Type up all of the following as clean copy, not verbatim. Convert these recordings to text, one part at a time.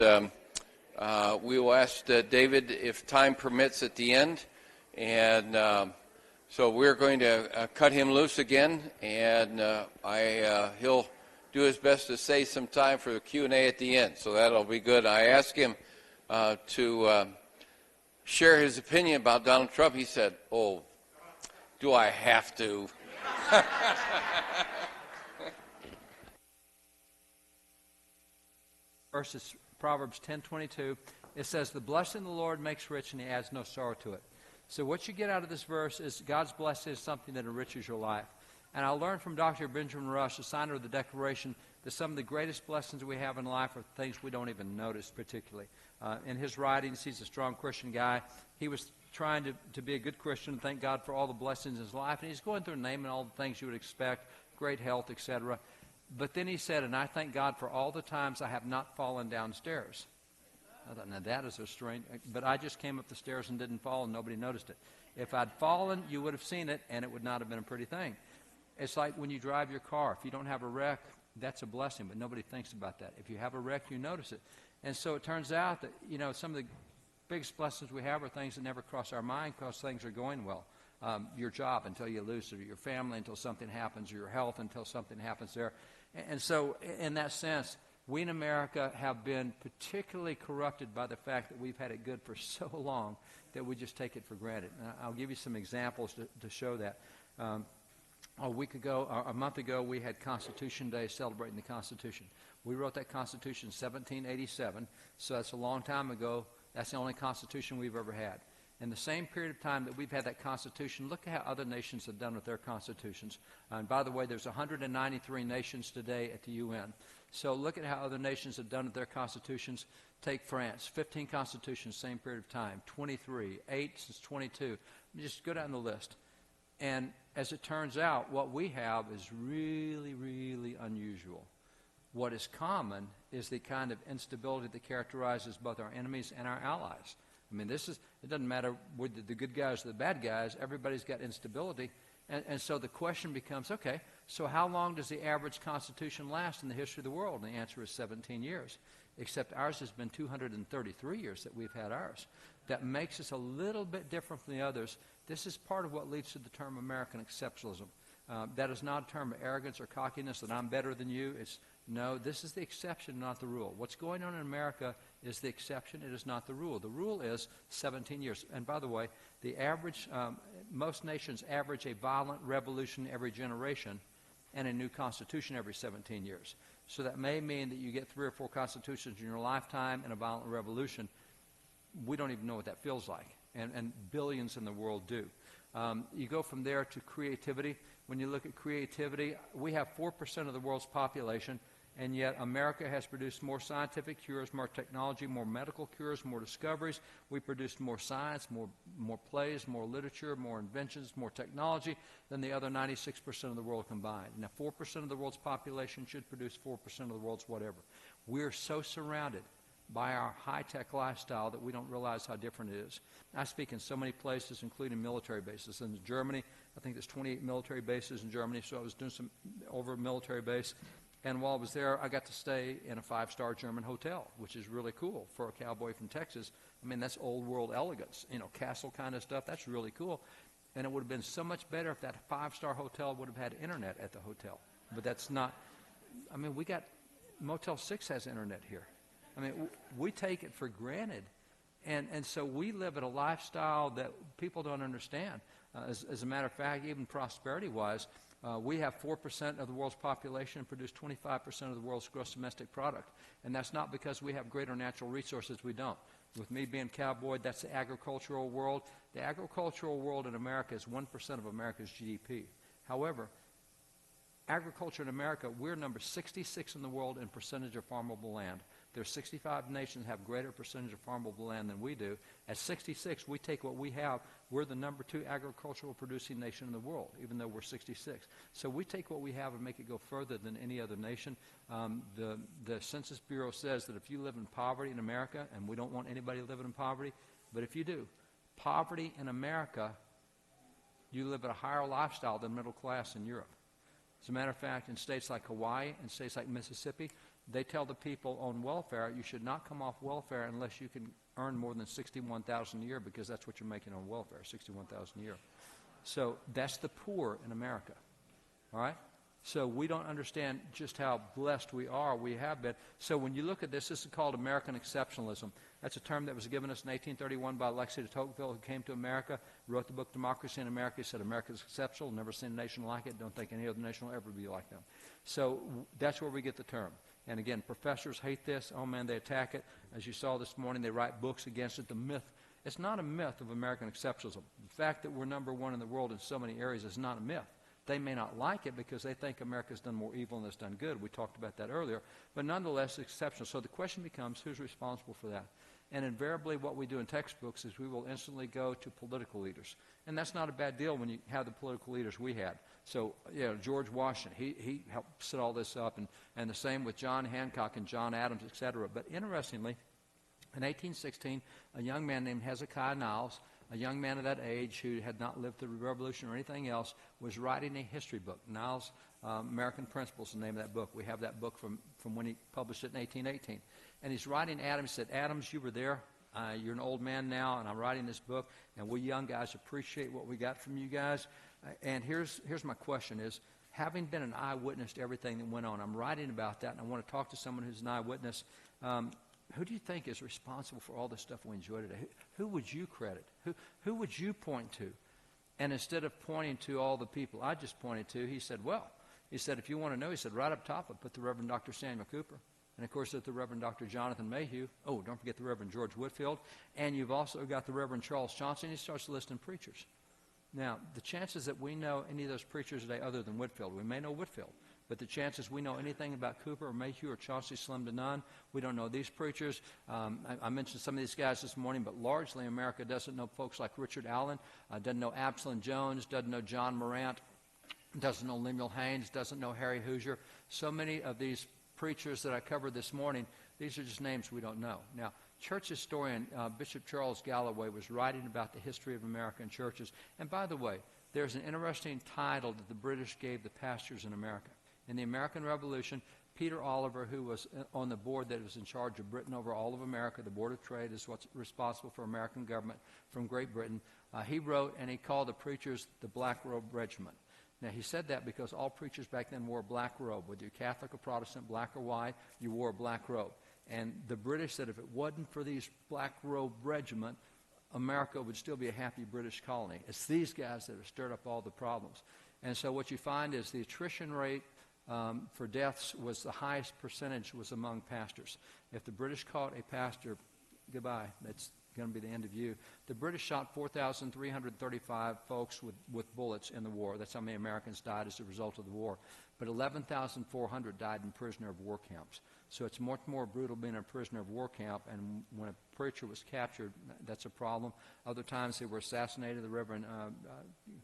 We will ask David if time permits at the end, and so we're going to cut him loose again, and he'll do his best to save some time for the Q&A at the end, so that'll be good. I asked him to share his opinion about Donald Trump. He said, "Oh, do I have to?" Verses Proverbs 10:22. It says, "The blessing of the Lord makes rich, and he adds no sorrow to it." So what you get out of this verse is God's blessing is something that enriches your life. And I learned from Dr. Benjamin Rush, the signer of the Declaration, that some of the greatest blessings we have in life are things we don't even notice particularly. In his writings, he's a strong Christian guy. He was trying to be a good Christian and thank God for all the blessings in his life. And he's going through naming all the things you would expect, great health, etc. But then he said, "And I thank God for all the times I have not fallen downstairs." I thought, now that is a strange, but I just came up the stairs and didn't fall and nobody noticed it. If I'd fallen, you would have seen it and it would not have been a pretty thing. It's like when you drive your car. If you don't have a wreck, that's a blessing, but nobody thinks about that. If you have a wreck, you notice it. And so it turns out that, some of the biggest blessings we have are things that never cross our mind because things are going well. Your job until you lose it, or your family until something happens, or your health until something happens there. And so in that sense, we in America have been particularly corrupted by the fact that we've had it good for so long that we just take it for granted. And I'll give you some examples to show that. A month ago, we had Constitution Day celebrating the Constitution. We wrote that Constitution in 1787, so that's a long time ago. That's the only Constitution we've ever had. In the same period of time that we've had that Constitution, look at how other nations have done with their constitutions. And by the way, there's 193 nations today at the UN. So look at how other nations have done with their constitutions. Take France, 15 constitutions, same period of time, 23, 8 since 22. Just go down the list. And as it turns out, what we have is really, really unusual. What is common is the kind of instability that characterizes both our enemies and our allies. I mean, it doesn't matter whether the good guys or the bad guys, everybody's got instability. And so the question becomes, okay, so how long does the average constitution last in the history of the world? And the answer is 17 years, except ours has been 233 years that we've had ours. That makes us a little bit different from the others. This is part of what leads to the term American exceptionalism. That is not a term of arrogance or cockiness that I'm better than you. No, this is the exception, not the rule. What's going on in America is the exception. It is not the rule. The rule is 17 years. And by the way, the average, most nations average a violent revolution every generation and a new constitution every 17 years. So that may mean that you get 3 or 4 constitutions in your lifetime and a violent revolution. We don't even know what that feels like, and billions in the world do. You go from there to creativity. When you look at creativity, we have 4% of the world's population, and yet America has produced more scientific cures, more technology, more medical cures, more discoveries. We produced more science, more plays, more literature, more inventions, more technology than the other 96% of the world combined. Now, 4% of the world's population should produce 4% of the world's whatever. We're so surrounded by our high-tech lifestyle that we don't realize how different it is. I speak in so many places, including military bases. In Germany, I think there's 28 military bases in Germany, so I was doing some over a military base. And while I was there, I got to stay in a 5-star German hotel, which is really cool for a cowboy from Texas. I mean, that's old world elegance, castle kind of stuff. That's really cool. And it would have been so much better if that 5-star hotel would have had internet at the hotel. But that's not, we got, Motel 6 has internet here. We take it for granted. And so we live in a lifestyle that people don't understand. As a matter of fact, even prosperity-wise, we have 4% of the world's population and produce 25% of the world's gross domestic product. And that's not because we have greater natural resources. We don't. With me being cowboy, that's the agricultural world. The agricultural world in America is 1% of America's GDP. However, agriculture in America, we're number 66 in the world in percentage of farmable land. There's 65 nations have greater percentage of farmable land than we do. At 66, we take what we have. We're the number 2 agricultural producing nation in the world, even though we're 66. So we take what we have and make it go further than any other nation. The Census Bureau says that if you live in poverty in America, and we don't want anybody living in poverty, but if you do, poverty in America, you live at a higher lifestyle than middle class in Europe. As a matter of fact, in states like Hawaii and states like Mississippi, they tell the people on welfare, you should not come off welfare unless you can earn more than $61,000 a year, because that's what you're making on welfare, $61,000 a year. So that's the poor in America, all right? So we don't understand just how blessed we are. We have been. So when you look at this, this is called American Exceptionalism. That's a term that was given us in 1831 by Alexis de Tocqueville, who came to America, wrote the book Democracy in America. He said, America's exceptional, never seen a nation like it, don't think any other nation will ever be like them. So that's where we get the term. And again, professors hate this. Oh, man, they attack it. As you saw this morning, they write books against it. The myth, it's not a myth of American exceptionalism. The fact that we're number one in the world in so many areas is not a myth. They may not like it because they think America's done more evil than it's done good. We talked about that earlier. But nonetheless, it's exceptional. So the question becomes, who's responsible for that? And invariably what we do in textbooks is we will instantly go to political leaders. And that's not a bad deal when you have the political leaders we had. So, George Washington, he helped set all this up, and the same with John Hancock and John Adams, etc. But interestingly, in 1816, a young man named Hezekiah Niles, a young man of that age who had not lived through the Revolution or anything else, was writing a history book. Niles' American Principles is the name of that book. We have that book from when he published it in 1818. And he's writing Adams. He said, Adams, you were there. You're an old man now, and I'm writing this book, and we young guys appreciate what we got from you guys. And here's my question is, having been an eyewitness to everything that went on, I'm writing about that, and I want to talk to someone who's an eyewitness. Who do you think is responsible for all this stuff we enjoy today? Who would you credit? Who would you point to? And instead of pointing to all the people I just pointed to, he said, if you want to know, he said, right up top, I put the Reverend Dr. Samuel Cooper. And, of course, there's the Reverend Dr. Jonathan Mayhew. Oh, don't forget the Reverend George Whitfield. And you've also got the Reverend Charles Johnson. He starts listing preachers. Now, the chances that we know any of those preachers today other than Whitfield, we may know Whitfield, but the chances we know anything about Cooper or Mayhew or Chauncey, slim to none. We don't know these preachers. I mentioned some of these guys this morning, but largely America doesn't know folks like Richard Allen, doesn't know Absalom Jones, doesn't know John Morant, doesn't know Lemuel Haynes, doesn't know Harry Hoosier. So many of these preachers that I covered this morning, these are just names we don't know. Now, church historian Bishop Charles Galloway was writing about the history of American churches. And by the way, there's an interesting title that the British gave the pastors in America. In the American Revolution, Peter Oliver, who was on the board that was in charge of Britain over all of America, the Board of Trade is what's responsible for American government from Great Britain, he wrote and he called the preachers the Black Robe Regiment. Now, he said that because all preachers back then wore a black robe. Whether you're Catholic or Protestant, black or white, you wore a black robe. And the British said if it wasn't for these Black Robe Regiment, America would still be a happy British colony. It's these guys that have stirred up all the problems. And so what you find is the attrition rate for deaths was the highest percentage was among pastors. If the British caught a pastor, goodbye, that's going to be the end of you. The British shot 4,335 folks with bullets in the war. That's how many Americans died as a result of the war. But 11,400 died in prisoner of war camps. So it's much more brutal being a prisoner of war camp, and when a preacher was captured, that's a problem. Other times they were assassinated. The Reverend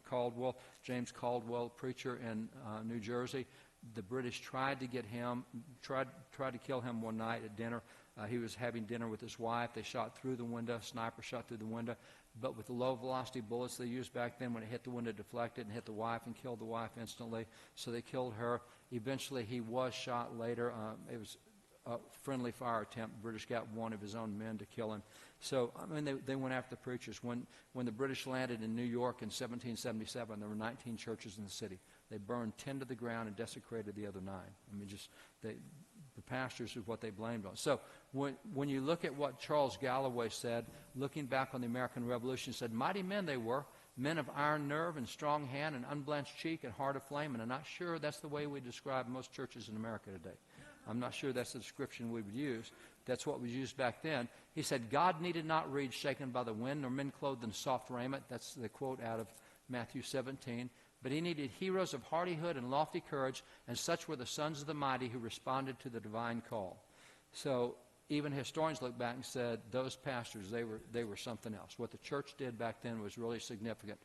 Caldwell, James Caldwell, preacher in New Jersey, the British tried to get him, tried to kill him one night at dinner. He was having dinner with his wife. They shot through the window. Sniper shot through the window. But with the low-velocity bullets they used back then, when it hit the window, deflected and hit the wife and killed the wife instantly. So they killed her. Eventually, he was shot later. It was a friendly fire attempt. The British got one of his own men to kill him. So, I mean, they went after the preachers. When the British landed in New York in 1777, there were 19 churches in the city. They burned 10 to the ground and desecrated the other 9. I mean, the pastors is what they blamed on. So when you look at what Charles Galloway said, looking back on the American Revolution, he said, mighty men they were, men of iron nerve and strong hand and unblenched cheek and heart of flame. And I'm not sure that's the way we describe most churches in America today. I'm not sure that's the description we would use. That's what was used back then. He said, God needed not reeds shaken by the wind, nor men clothed in soft raiment. That's the quote out of Matthew 17. But he needed heroes of hardihood and lofty courage, and such were the sons of the mighty who responded to the divine call. So even historians look back and said, those pastors, they were something else. What the church did back then was really significant.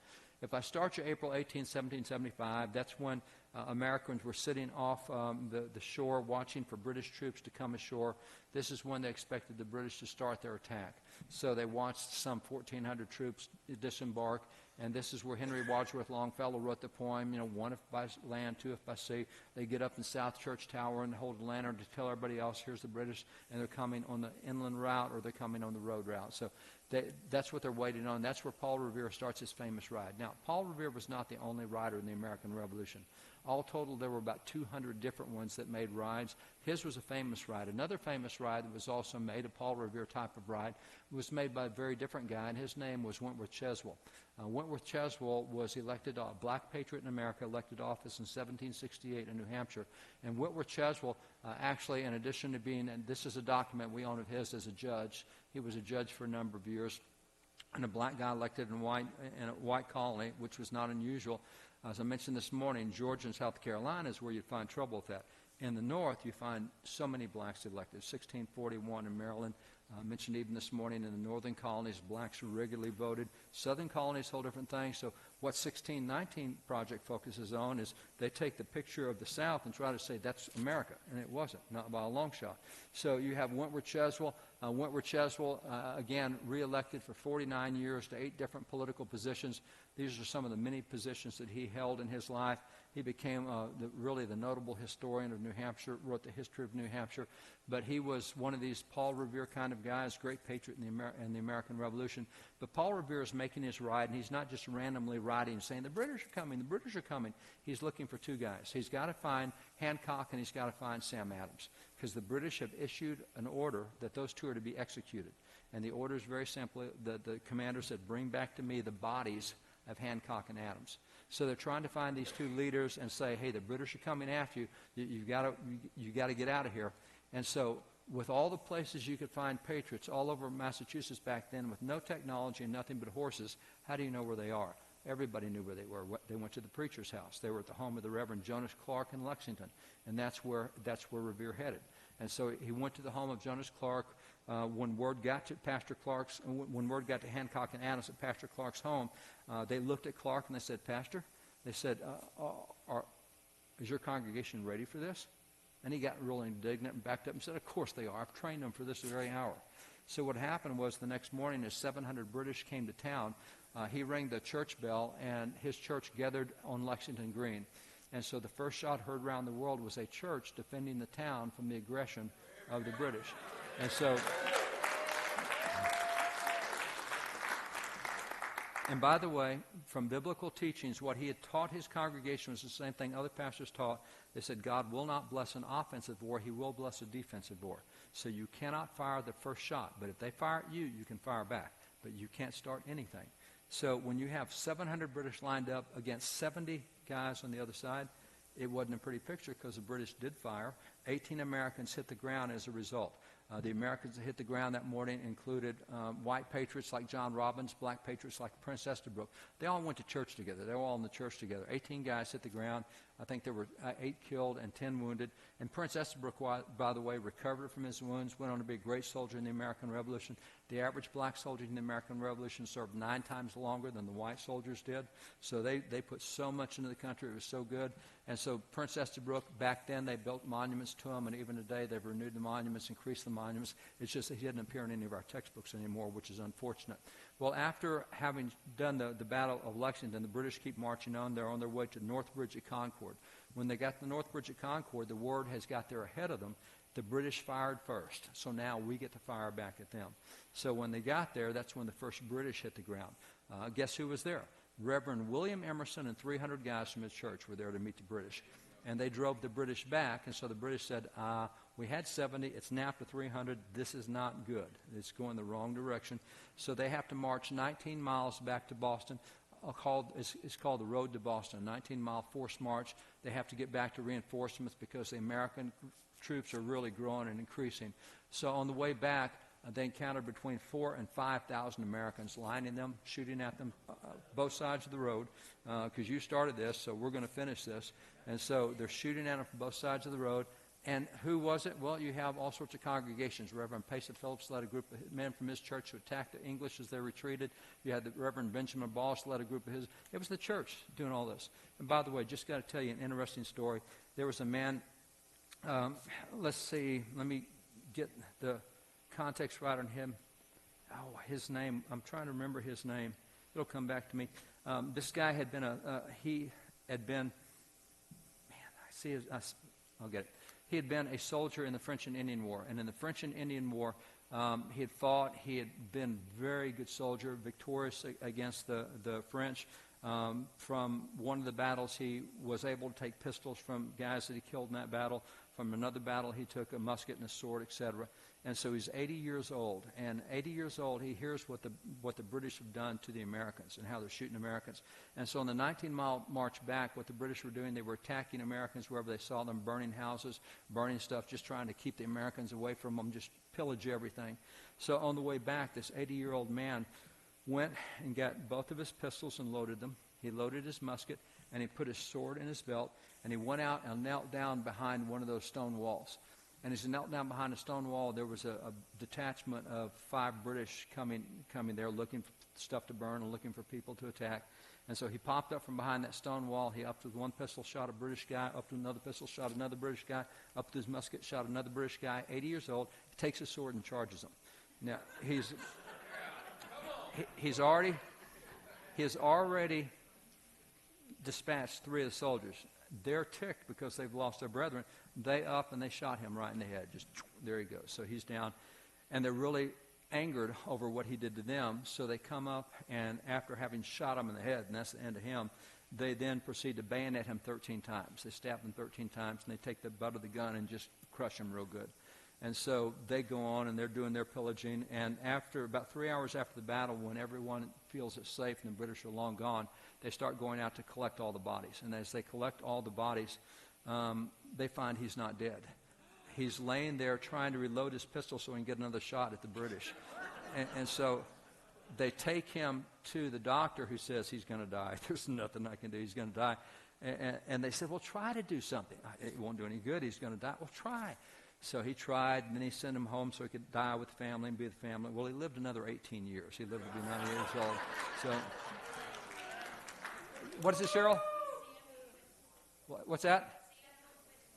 If I start you April 18, 1775, that's when Americans were sitting off the shore watching for British troops to come ashore. This is when they expected the British to start their attack. So they watched some 1,400 troops disembark, And this is where Henry Wadsworth Longfellow wrote the poem, one if by land, two if by sea. They get up in South Church Tower and hold a lantern to tell everybody else, here's the British, and they're coming on the inland route or they're coming on the road route. So that's what they're waiting on. That's where Paul Revere starts his famous ride. Now, Paul Revere was not the only rider in the American Revolution. All total, there were about 200 different ones that made rides. His was a famous ride. Another famous ride that was also made, a Paul Revere type of ride, was made by a very different guy, and his name was Wentworth Cheswell. Wentworth Cheswell was elected a black patriot in America, elected office in 1768 in New Hampshire. And Wentworth Cheswell, actually, in addition to being, and this is a document we own of his as a judge, he was a judge for a number of years, and a black guy elected in a white colony, which was not unusual. As I mentioned this morning, Georgia and South Carolina is where you'd find trouble with that. In the North, you find so many blacks elected. 1641 in Maryland. Mentioned even this morning in the northern colonies, blacks regularly voted. Southern colonies, whole different thing. So what 1619 Project focuses on is they take the picture of the South and try to say that's America, and it wasn't, not by a long shot. So you have Wentworth Cheswell. Wentworth Cheswell, again, reelected for 49 years to 8 different political positions. These are some of the many positions that he held in his life. He became really the notable historian of New Hampshire, wrote the history of New Hampshire. But he was one of these Paul Revere kind of guys, great patriot in the American Revolution. But Paul Revere is making his ride, and he's not just randomly riding saying, the British are coming, the British are coming. He's looking for 2 guys. He's got to find Hancock and he's got to find Sam Adams, because the British have issued an order that those 2 are to be executed. And the order is very simple. The commander said, bring back to me the bodies of Hancock and Adams. So they're trying to find these 2 leaders and say, hey, the British are coming after you. You've got to get out of here. And so with all the places you could find patriots all over Massachusetts back then with no technology and nothing but horses, how do you know where they are? Everybody knew where they were. They went to the preacher's house. They were at the home of the Reverend Jonas Clark in Lexington, and that's where Revere headed. And so he went to the home of Jonas Clark. When word got to Hancock and Adams at Pastor Clark's home, they looked at Clark and they said, Pastor, they said, is your congregation ready for this? And he got really indignant and backed up and said, of course they are. I've trained them for this very hour. So what happened was the next morning as 700 British came to town, he rang the church bell, and his church gathered on Lexington Green. And so the first shot heard around the world was a church defending the town from the aggression of the British. And so, and by the way, from biblical teachings, what he had taught his congregation was the same thing other pastors taught. They said God will not bless an offensive war, he will bless a defensive war. So you cannot fire the first shot, but if they fire at you, you can fire back, but you can't start anything. So when you have 700 British lined up against 70 guys on the other side, it wasn't a pretty picture because the British did fire. 18 Americans hit the ground as a result. The Americans that hit the ground that morning included white patriots like John Robbins, black patriots like Prince Estabrook. They all went to church together. They were all in the church together. 18 guys hit the ground. I think there were 8 killed and 10 wounded. And Prince Estabrook, by the way, recovered from his wounds, went on to be a great soldier in the American Revolution. The average black soldier in the American Revolution served 9 times longer than the white soldiers did. So they put so much into the country. It was so good. And so Prince Estabrook, back then, they built monuments to him, and even today they've renewed the monuments, increased the monuments. It's just that he doesn't appear in any of our textbooks anymore, which is unfortunate. Well, after having done the Battle of Lexington, the British keep marching on. They're on their way to the North Bridge at Concord. When they got to the North Bridge at Concord, the word has got there ahead of them. The British fired first, so now we get to fire back at them. So when they got there, that's when the first British hit the ground. Guess who was there? Reverend William Emerson and 300 guys from his church were there to meet the British. And they drove the British back, and so the British said, we had 70, it's now up to 300, this is not good. It's going the wrong direction. So they have to march 19 miles back to Boston. It's called the Road to Boston, a 19-mile forced march. They have to get back to reinforcements because the American troops are really growing and increasing. So on the way back, they encountered between 4,000 and 5,000 Americans lining them, shooting at them, both sides of the road, because you started this, so we're going to finish this. And so they're shooting at them from both sides of the road. And who was it? Well, you have all sorts of congregations. Reverend Payson Phillips led a group of men from his church who attacked the English as they retreated. You had the Reverend Benjamin Boss led a group of his. It was the church doing all this. And by the way, just got to tell you an interesting story. There was a man, let's see, let me get the context right on him. Oh, his name, I'm trying to remember his name. It'll come back to me. This guy had been I'll get it. He had been a soldier in the French and Indian War. And in the French and Indian War, he had fought. He had been a very good soldier, victorious against the French. From one of the battles, he was able to take pistols from guys that he killed in that battle. From another battle, he took a musket and a sword, etc. And so he's 80 years old. And 80 years old, he hears what the British have done to the Americans and how they're shooting Americans. And so on the 19-mile march back, what the British were doing, they were attacking Americans wherever they saw them, burning houses, burning stuff, just trying to keep the Americans away from them, just pillage everything. So on the way back, this 80-year-old man went and got both of his pistols and loaded them. He loaded his musket, and he put his sword in his belt, and he went out and knelt down behind one of those stone walls. And as he knelt down behind a stone wall, there was a detachment of 5 British coming there looking for stuff to burn and looking for people to attack. And so he popped up from behind that stone wall. He upped with one pistol, shot a British guy, up with another pistol, shot another British guy, up with his musket, shot another British guy, 80 years old. He takes his sword and charges him. Now, he's already dispatched 3 of the soldiers. They're ticked because they've lost their brethren. They up and they shot him right in the head. Just there he goes. So he's down. And they're really angered over what he did to them. So they come up, and after having shot him in the head, and that's the end of him, they then proceed to bayonet him 13 times. They stab him 13 times, and they take the butt of the gun and just crush him real good. And so they go on, and they're doing their pillaging. And after about 3 hours after the battle, when everyone feels it's safe and the British are long gone, they start going out to collect all the bodies. And as they collect all the bodies, they find he's not dead. He's laying there trying to reload his pistol so he can get another shot at the British. And so they take him to the doctor, who says he's going to die. There's nothing I can do. He's going to die. And they said, well, try to do something. It won't do any good. He's going to die. Well, try. So he tried, and then he sent him home so he could die with the family and be with the family. Well, he lived another 18 years. He lived to be 90 years old. So, what is it, Cheryl? What's that?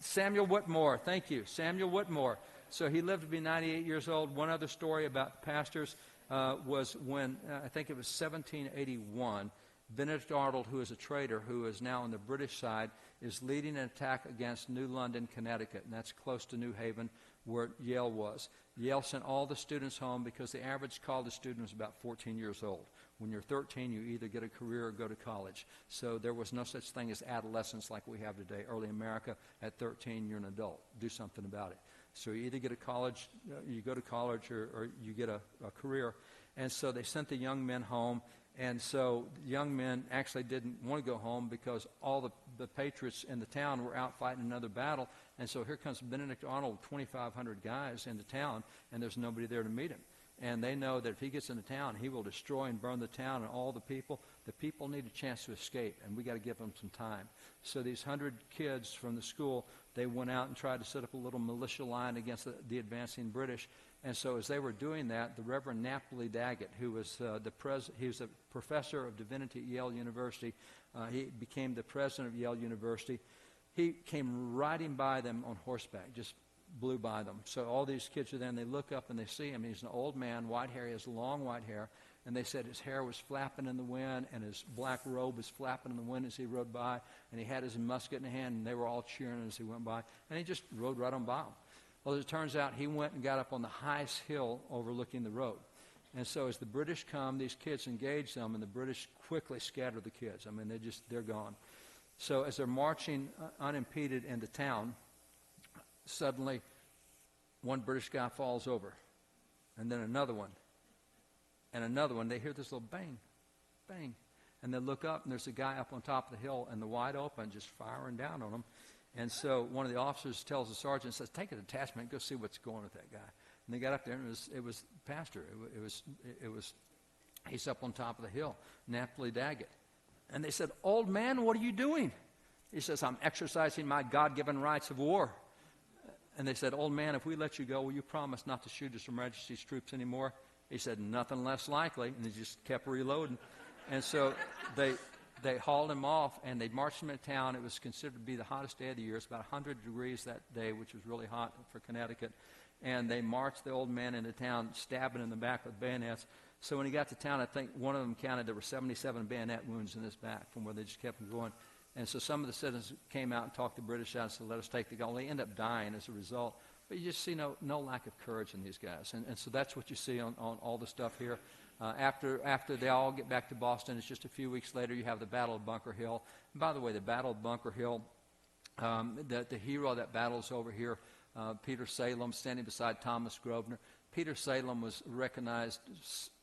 Samuel Whitmore. Thank you. Samuel Whitmore. So he lived to be 98 years old. One other story about pastors was when, I think it was 1781, Benedict Arnold, who is a traitor, who is now on the British side, is leading an attack against New London, Connecticut, and that's close to New Haven, where Yale was. Yale sent all the students home because the average college student was about 14 years old. When you're 13, you either get a career or go to college. So there was no such thing as adolescence like we have today. Early America, at 13, you're an adult. Do something about it. So you either get a college, you go to college, or you get a career. And so they sent the young men home. And so the young men actually didn't want to go home because all the patriots in the town were out fighting another battle. And so here comes Benedict Arnold, 2,500 guys into town, and there's nobody there to meet him. And they know that if he gets into town, he will destroy and burn the town and all the people. The people need a chance to escape, and we got to give them some time. So these 100 kids from the school, they went out and tried to set up a little militia line against the advancing British. And so as they were doing that, the Reverend Napoli Daggett, who was he was a professor of divinity at Yale University, he became the president of Yale University. He came riding by them on horseback, just blew by them. So all these kids are there, and they look up and they see him. He's an old man, white hair. He has long white hair. And they said his hair was flapping in the wind, and his black robe was flapping in the wind as he rode by. And he had his musket in hand, and they were all cheering as he went by. And he just rode right on by them. Well, as it turns out, he went and got up on the highest hill overlooking the road. And so as the British come, these kids engage them, and the British quickly scatter the kids. I mean, they're gone. So as they're marching unimpeded into town, suddenly one British guy falls over, and then another one, and another one. They hear this little bang, bang, and they look up, and there's a guy up on top of the hill in the wide open just firing down on them. And so one of the officers tells the sergeant, says, take a detachment, go see what's going on with that guy. And they got up there, and it was Pastor. He's up on top of the hill, Napoli Daggett. And they said, old man, what are you doing? He says, I'm exercising my God-given rights of war. And they said, old man, if we let you go, will you promise not to shoot at Her Majesty's troops anymore? He said, nothing less likely. And he just kept reloading. And so they hauled him off, and they marched him into town. It was considered to be the hottest day of the year. It's about 100 degrees that day, which was really hot for Connecticut. And they marched the old man into town, stabbing in the back with bayonets. So when he got to town, I think one of them counted there were 77 bayonet wounds in his back from where they just kept him going. And so some of the citizens came out and talked the British out and said, let us take the goal. They end up dying as a result. But you just see no lack of courage in these guys. And so that's what you see on all the stuff here. After they all get back to Boston, it's just a few weeks later, you have the Battle of Bunker Hill. And by the way, the Battle of Bunker Hill, the hero of that battle is over here, Peter Salem, standing beside Thomas Grosvenor. Peter Salem was recognized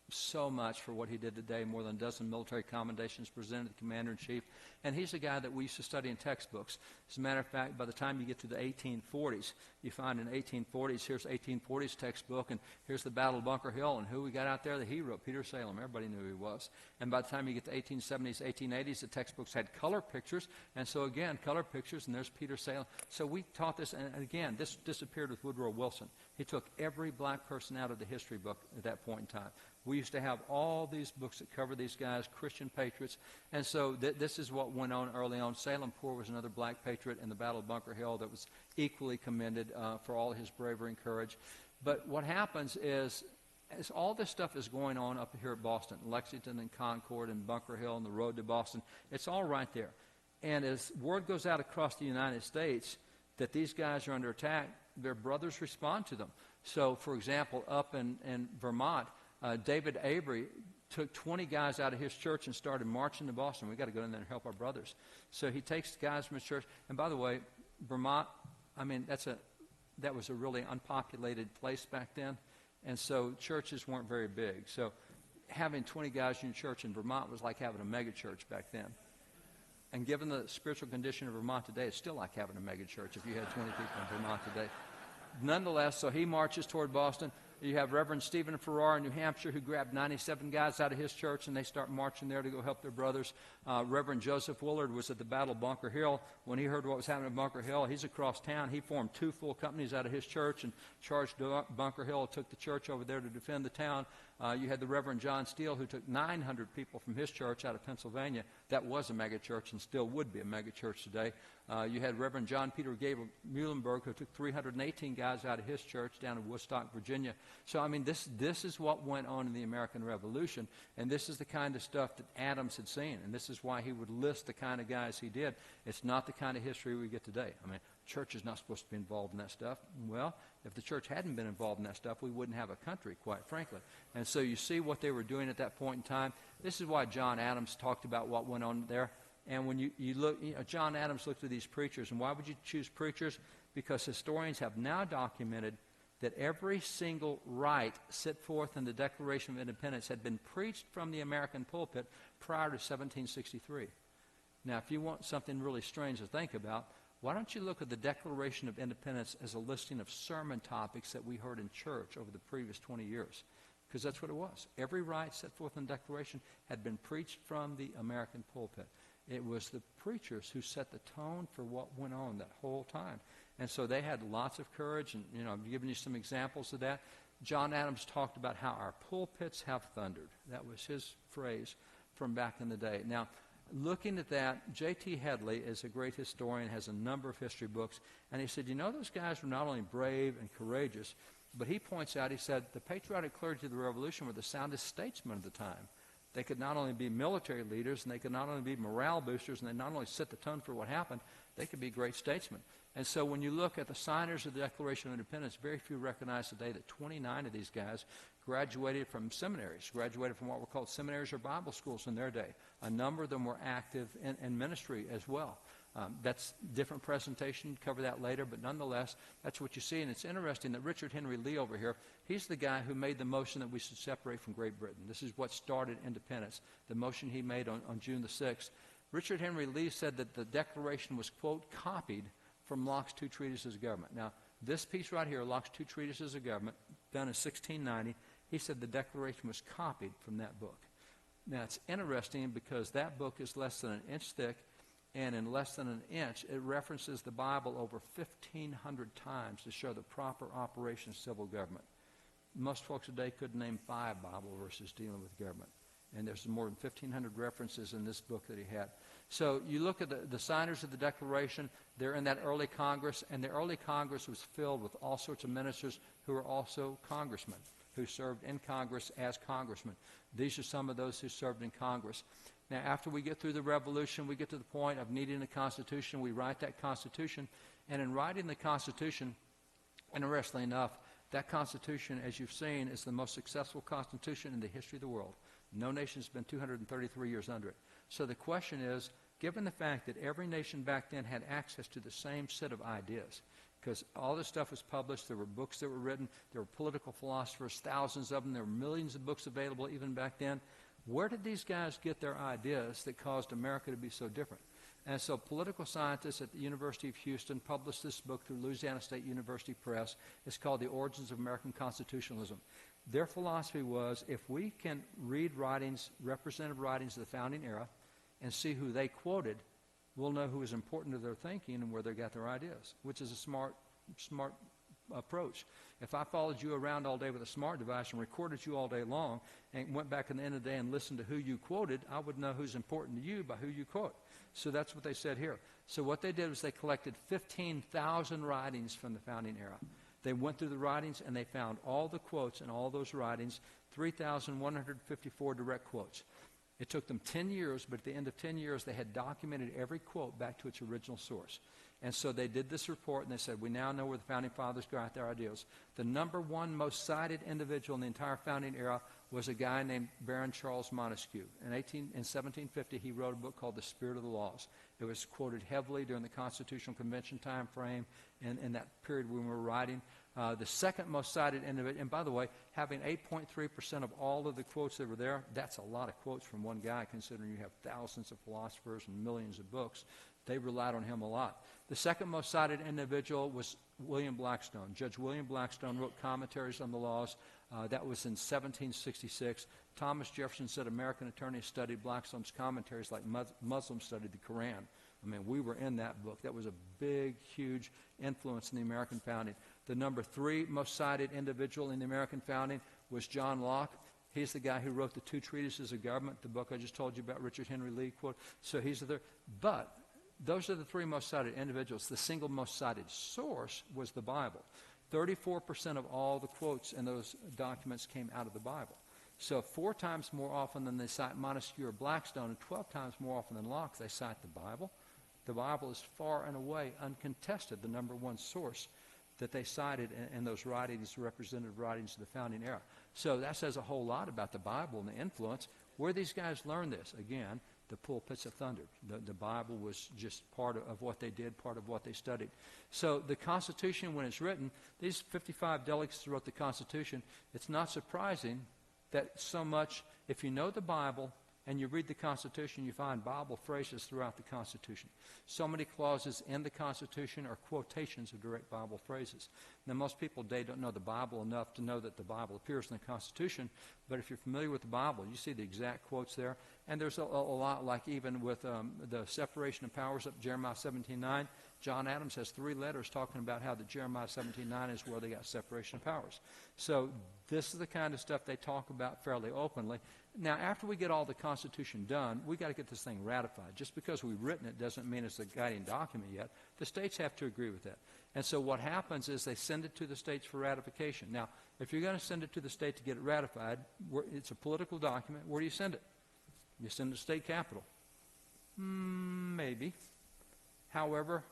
so much for what he did today, more than a dozen military commendations presented to the commander-in-chief. And he's a guy that we used to study in textbooks. As a matter of fact, by the time you get to the 1840s, you find in 1840s, here's 1840s textbook, and here's the Battle of Bunker Hill, and who we got out there? The hero, Peter Salem. Everybody knew who he was. And by the time you get to 1870s, 1880s, the textbooks had color pictures, and so again, color pictures, and there's Peter Salem. So we taught this, and again, this disappeared with Woodrow Wilson. He took every black person out of the history book at that point in time. We used to have all these books that cover these guys, Christian patriots. And so this is what went on early on. Salem Poor was another black patriot in the Battle of Bunker Hill that was equally commended for all his bravery and courage. But what happens is, as all this stuff is going on up here at Boston, Lexington and Concord and Bunker Hill and the road to Boston, it's all right there. And as word goes out across the United States that these guys are under attack, their brothers respond to them. So, for example, up in Vermont, David Avery took 20 guys out of his church and started marching to Boston. We've got to go in there and help our brothers. So he takes guys from his church. And by the way, Vermont, I mean, that was a really unpopulated place back then. And so churches weren't very big. So having 20 guys in your church in Vermont was like having a mega church back then. And given the spiritual condition of Vermont today, it's still like having a mega church if you had 20 people in Vermont today. Nonetheless, so he marches toward Boston. You have Reverend Stephen Farrar in New Hampshire who grabbed 97 guys out of his church, and they start marching there to go help their brothers. Reverend Joseph Willard was at the Battle of Bunker Hill. When he heard what was happening at Bunker Hill, he's across town. He formed 2 full companies out of his church and charged Bunker Hill, took the church over there to defend the town. You had the Reverend John Steele, who took 900 people from his church out of Pennsylvania. That was a mega church and still would be a mega church today. You had Reverend John Peter Gable Muhlenberg, who took 318 guys out of his church down in Woodstock, Virginia. So, I mean, this is what went on in the American Revolution, and this is the kind of stuff that Adams had seen, and this is why he would list the kind of guys he did. It's not the kind of history we get today. I mean, church is not supposed to be involved in that stuff. Well, if the church hadn't been involved in that stuff, we wouldn't have a country, quite frankly. And so you see what they were doing at that point in time. This is why John Adams talked about what went on there. And when you look, John Adams looked at these preachers, and why would you choose preachers? Because historians have now documented that every single right set forth in the Declaration of Independence had been preached from the American pulpit prior to 1763. Now, if you want something really strange to think about, why don't you look at the Declaration of Independence as a listing of sermon topics that we heard in church over the previous 20 years? Because that's what it was. Every right set forth in the Declaration had been preached from the American pulpit. It was the preachers who set the tone for what went on that whole time. And so they had lots of courage, and, I've given you some examples of that. John Adams talked about how our pulpits have thundered. That was his phrase from back in the day. Now, looking at that, J.T. Headley is a great historian, has a number of history books, and he said, those guys were not only brave and courageous, but he points out, he said, the patriotic clergy of the Revolution were the soundest statesmen of the time. They could not only be military leaders, and they could not only be morale boosters, and they not only set the tone for what happened, they could be great statesmen. And so when you look at the signers of the Declaration of Independence, very few recognize today that 29 of these guys graduated from seminaries, graduated from what were called seminaries or Bible schools in their day. A number of them were active in ministry as well. That's different presentation, cover that later, but nonetheless, that's what you see. And it's interesting that Richard Henry Lee over here, he's the guy who made the motion that we should separate from Great Britain. This is what started independence, the motion he made on June the 6th. Richard Henry Lee said that the Declaration was, quote, copied from Locke's 2 Treatises of Government. Now, this piece right here, Locke's 2 Treatises of Government, done in 1690, he said the Declaration was copied from that book. Now, it's interesting because that book is less than an inch thick, and in less than an inch, it references the Bible over 1,500 times to show the proper operation of civil government. Most folks today couldn't name 5 Bible verses dealing with government. And there's more than 1,500 references in this book that he had. So you look at the signers of the Declaration, they're in that early Congress, and the early Congress was filled with all sorts of ministers who were also congressmen. who served in Congress as congressmen. These are some of those who served in Congress. Now, after we get through the Revolution, we get to the point of needing a Constitution. We write that Constitution. And in writing the Constitution, interestingly enough, that Constitution, as you've seen, is the most successful Constitution in the history of the world. No nation has been 233 years under it. So the question is, given the fact that every nation back then had access to the same set of ideas, because all this stuff was published, there were books that were written, there were political philosophers, thousands of them, there were millions of books available even back then. Where did these guys get their ideas that caused America to be so different? And so political scientists at the University of Houston published this book through Louisiana State University Press. It's called The Origins of American Constitutionalism. Their philosophy was, if we can read writings, representative writings of the founding era, and see who they quoted, we'll know who is important to their thinking and where they got their ideas, which is a smart approach. If I followed you around all day with a smart device and recorded you all day long and went back at the end of the day and listened to who you quoted, I would know who's important to you by who you quote. So that's what they said here. So what they did was they collected 15,000 writings from the founding era. They went through the writings and they found all the quotes in all those writings, 3,154 direct quotes. It took them 10 years, but at the end of 10 years, they had documented every quote back to its original source. And so they did this report, and they said, we now know where the Founding Fathers got their ideas. The number one most cited individual in the entire founding era was a guy named Baron Charles Montesquieu. In 1750, he wrote a book called The Spirit of the Laws. It was quoted heavily during the Constitutional Convention time frame and in that period when we were writing. The second most cited individual, and by the way, having 8.3% of all of the quotes that were there, that's a lot of quotes from one guy, considering you have thousands of philosophers and millions of books. They relied on him a lot. The second most cited individual was William Blackstone. Judge William Blackstone wrote commentaries on the laws. That was in 1766. Thomas Jefferson said American attorneys studied Blackstone's commentaries like Muslims studied the Quran. I mean, we were in that book. That was a big, huge influence in the American founding. The number three most cited individual in the American founding was John Locke. He's the guy who wrote the two treatises of government, the book I just told you about, Richard Henry Lee quote. So he's the third. But those are the three most cited individuals. The single most cited source was the Bible. 34% of all the quotes in those documents came out of the Bible. So 4 times more often than they cite Montesquieu or Blackstone, and 12 times more often than Locke, they cite the Bible. The Bible is far and away uncontested the number one source that they cited in those writings, representative writings of the founding era. So that says a whole lot about the Bible and the influence. Where these guys learned this, again, the pulpits of thunder. The Bible was just part of what they did, part of what they studied. So the Constitution, when it's written, these 55 delegates wrote the Constitution. It's not surprising that so much, if you know the Bible and you read the Constitution, you find Bible phrases throughout the Constitution. So many clauses in the Constitution are quotations of direct Bible phrases. Now, most people today don't know the Bible enough to know that the Bible appears in the Constitution, but if you're familiar with the Bible, you see the exact quotes there. And there's a lot, like even with the separation of powers up Jeremiah 17:9. John Adams has 3 letters talking about how the Jeremiah 17:9 is where they got separation of powers. So this is the kind of stuff they talk about fairly openly. Now, after we get all the Constitution done, we got to get this thing ratified. Just because we've written it doesn't mean it's a guiding document yet. The states have to agree with that. And so what happens is they send it to the states for ratification. Now, if you're going to send it to the state to get it ratified, it's a political document. Where do you send it? You send it to the state capitol. Maybe. However,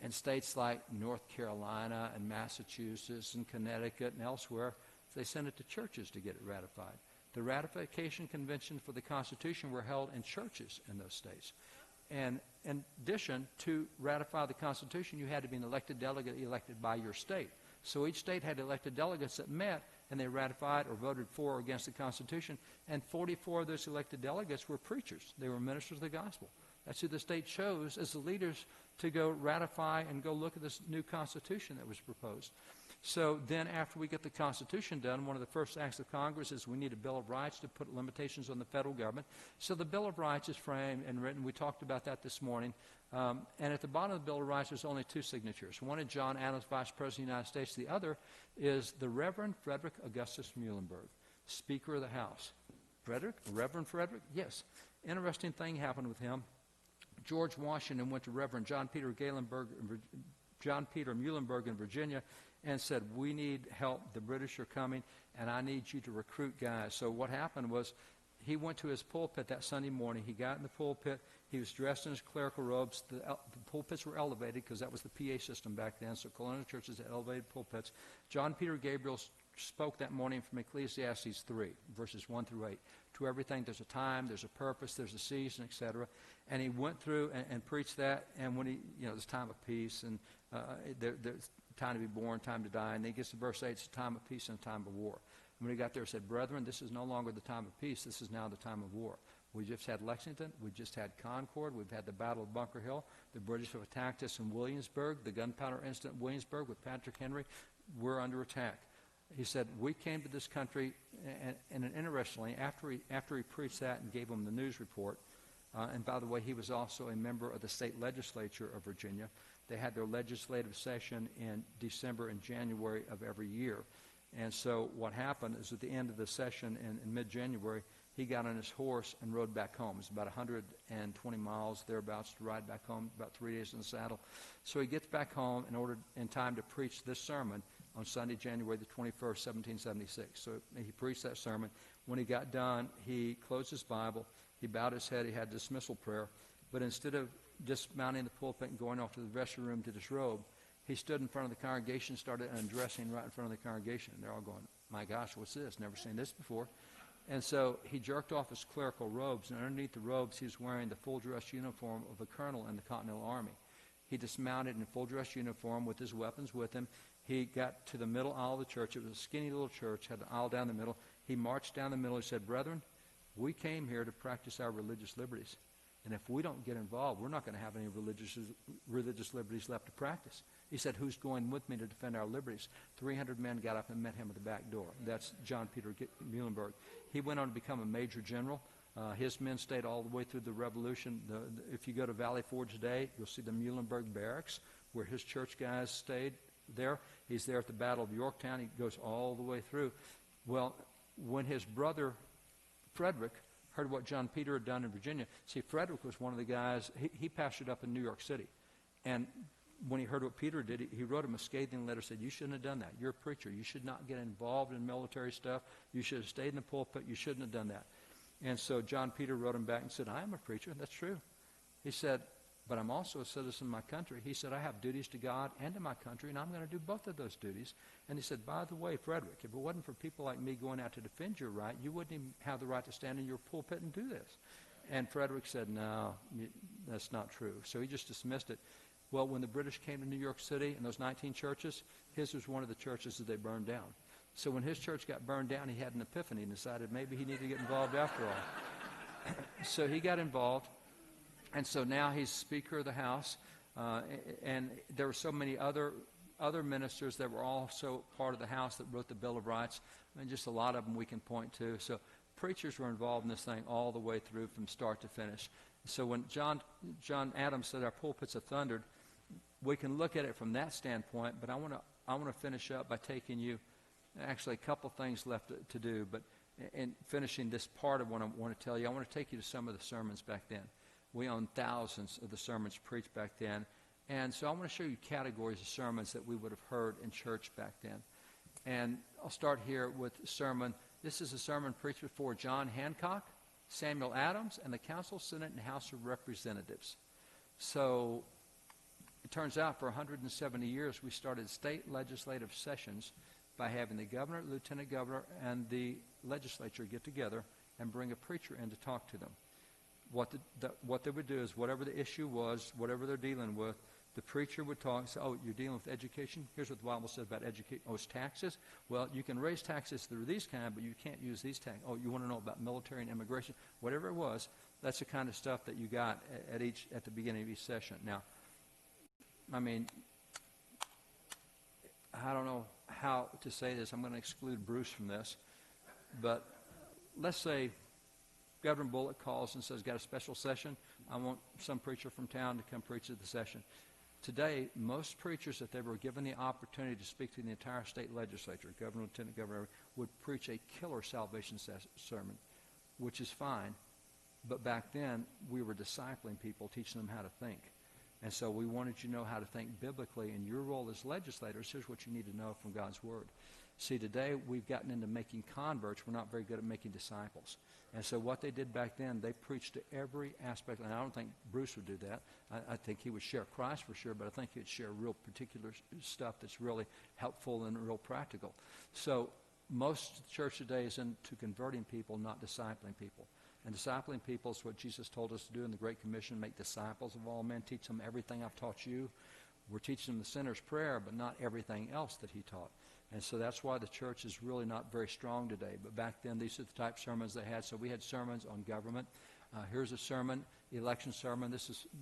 in states like North Carolina and Massachusetts and Connecticut and elsewhere, they send it to churches to get it ratified. The ratification convention for the Constitution were held in churches in those states. And in addition, to ratify the Constitution, you had to be an elected delegate elected by your state. So each state had elected delegates that met, and they ratified or voted for or against the Constitution. And 44 of those elected delegates were preachers. They were ministers of the gospel. That's who the state chose as the leaders to go ratify and go look at this new Constitution that was proposed. So then after we get the Constitution done, one of the first acts of Congress is we need a Bill of Rights to put limitations on the federal government. So the Bill of Rights is framed and written. We talked about that this morning. And at the bottom of the Bill of Rights, there's only 2 signatures. One is John Adams, Vice President of the United States. The other is the Reverend Frederick Augustus Muhlenberg, Speaker of the House. Reverend Frederick? Yes. Interesting thing happened with him. George Washington went to Reverend John Peter Muhlenberg in Virginia and said, we need help. The British are coming, and I need you to recruit guys. So what happened was he went to his pulpit that Sunday morning. He got in the pulpit. He was dressed in his clerical robes. The pulpits were elevated because that was the PA system back then. So colonial churches had elevated pulpits. John Peter Gabriel spoke that morning from Ecclesiastes 3, verses 1 through 8. To everything there's a time, there's a purpose, there's a season, etc. And he went through and preached that. And when there's time of peace, and there's time to be born, time to die. And then he gets to verse 8, it's a time of peace and a time of war. And when he got there, he said, brethren, this is no longer the time of peace. This is now the time of war. We just had Lexington. We just had Concord. We've had the Battle of Bunker Hill. The British have attacked us in Williamsburg. The gunpowder incident in Williamsburg with Patrick Henry. We're under attack. He said, we came to this country, and interestingly, after he preached that and gave them the news report, and by the way, he was also a member of the state legislature of Virginia. They had their legislative session in December and January of every year. And so what happened is at the end of the session in mid-January, he got on his horse and rode back home. It's about 120 miles thereabouts to ride back home, about 3 days in the saddle. So he gets back home in time to preach this sermon on Sunday, January the 21st, 1776. So he preached that sermon. When he got done, he closed his Bible. He bowed his head. He had dismissal prayer. But instead of just mounting the pulpit and going off to the vestry room to disrobe, he stood in front of the congregation, started undressing right in front of the congregation. They're all going, my gosh, what's this? Never seen this before. And so he jerked off his clerical robes, and underneath the robes he was wearing the full dress uniform of a colonel in the Continental Army. He dismounted in full dress uniform with his weapons with him. He got to the middle aisle of the church. It was a skinny little church, had an aisle down the middle. He marched down the middle. He said, brethren, we came here to practice our religious liberties. And if we don't get involved, we're not going to have any religious liberties left to practice. He said, who's going with me to defend our liberties? 300 men got up and met him at the back door. That's John Peter Muhlenberg. He went on to become a major general. His men stayed all the way through the Revolution. If you go to Valley Forge today, you'll see the Muhlenberg Barracks, where his church guys stayed there. He's there at the Battle of Yorktown. He goes all the way through. Well, when his brother, Frederick, heard what John Peter had done in Virginia. See, Frederick was one of the guys, he pastored up in New York City. And when he heard what Peter did, he wrote him a scathing letter, said, you shouldn't have done that. You're a preacher. You should not get involved in military stuff. You should have stayed in the pulpit. You shouldn't have done that. And so John Peter wrote him back and said, I am a preacher. That's true. He said, but I'm also a citizen of my country. He said, I have duties to God and to my country, and I'm going to do both of those duties. And he said, by the way, Frederick, if it wasn't for people like me going out to defend your right, you wouldn't even have the right to stand in your pulpit and do this. And Frederick said, no, that's not true. So he just dismissed it. Well, when the British came to New York City and those 19 churches, his was one of the churches that they burned down. So when his church got burned down, he had an epiphany and decided maybe he needed to get involved after all. So he got involved. And so now he's Speaker of the House, and there were so many other ministers that were also part of the House that wrote the Bill of Rights, and just a lot of them we can point to. So preachers were involved in this thing all the way through from start to finish. So when John Adams said our pulpits have thundered, we can look at it from that standpoint, but I want to finish up by taking you, actually a couple things left to do, but in finishing this part of what I want to tell you, I want to take you to some of the sermons back then. We own thousands of the sermons preached back then. And so I want to show you categories of sermons that we would have heard in church back then. And I'll start here with sermon. This is a sermon preached before John Hancock, Samuel Adams, and the Council, Senate, and House of Representatives. So it turns out for 170 years we started state legislative sessions by having the governor, lieutenant governor, and the legislature get together and bring a preacher in to talk to them. What they would do is whatever the issue was, whatever they're dealing with, the preacher would talk and say, oh, you're dealing with education? Here's what the Bible says about education. Oh, it's taxes? Well, you can raise taxes through these kind, but you can't use these taxes. Oh, you want to know about military and immigration? Whatever it was, that's the kind of stuff that you got at the beginning of each session. Now, I mean, I don't know how to say this. I'm going to exclude Bruce from this. But let's say Governor Bullock calls and says, got a special session. I want some preacher from town to come preach at the session. Today, most preachers, if they were given the opportunity to speak to the entire state legislature, governor, lieutenant governor, would preach a killer salvation sermon, which is fine. But back then, we were discipling people, teaching them how to think. And so we wanted you to know how to think biblically. In your role as legislators, here's what you need to know from God's Word. See, today we've gotten into making converts. We're not very good at making disciples. And so what they did back then, they preached to every aspect. And I don't think Bruce would do that. I think he would share Christ for sure, but I think he'd share real particular stuff that's really helpful and real practical. So most church today is into converting people, not discipling people. And discipling people is what Jesus told us to do in the Great Commission, make disciples of all men, teach them everything I've taught you. We're teaching them the sinner's prayer, but not everything else that he taught. And so that's why the church is really not very strong today. But back then, these are the type of sermons they had. So we had sermons on government. Here's a sermon, election sermon.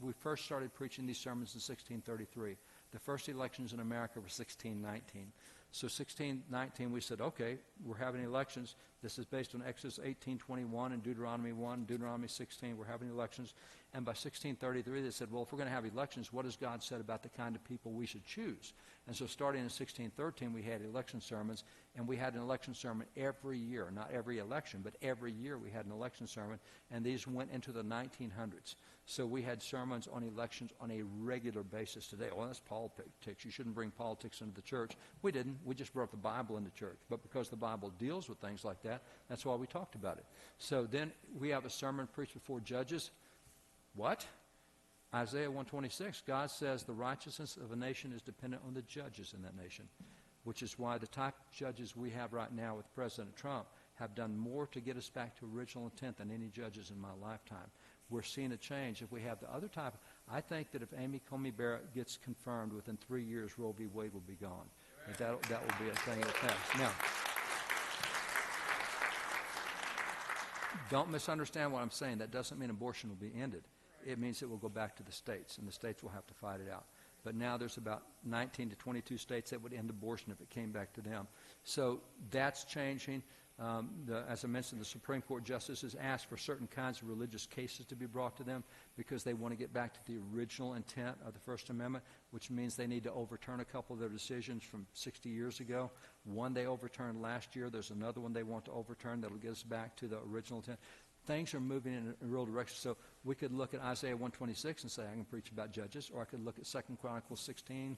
We first started preaching these sermons in 1633. The first elections in America were 1619. So 1619, we said, okay, we're having elections. This is based on Exodus 18:21 and Deuteronomy 1, Deuteronomy 16. We're having elections. And by 1633, they said, well, if we're going to have elections, what has God said about the kind of people we should choose? And so starting in 1613, we had election sermons, and we had an election sermon every year. Not every election, but every year we had an election sermon, and these went into the 1900s. So we had sermons on elections on a regular basis today. Well, that's politics. You shouldn't bring politics into the church. We didn't. We just brought the Bible into church. But because the Bible deals with things like that, that's why we talked about it. So then we have a sermon preached before judges. What? Isaiah 126, God says the righteousness of a nation is dependent on the judges in that nation, which is why the type of judges we have right now with President Trump have done more to get us back to original intent than any judges in my lifetime. We're seeing a change. If we have the other type, I think that if Amy Coney Barrett gets confirmed within 3 years, Roe v. Wade will be gone. That will be a thing that passed. Now, don't misunderstand what I'm saying. That doesn't mean abortion will be ended. It means it will go back to the states, and the states will have to fight it out. But now there's about 19 to 22 states that would end abortion if it came back to them. So that's changing. As I mentioned, the Supreme Court justices asked for certain kinds of religious cases to be brought to them because they want to get back to the original intent of the First Amendment, which means they need to overturn a couple of their decisions from 60 years ago. One they overturned last year. There's another one they want to overturn that will get us back to the original intent. Things are moving in a real direction. So we could look at Isaiah 126 and say, I can preach about judges, or I could look at 2 Chronicles 16,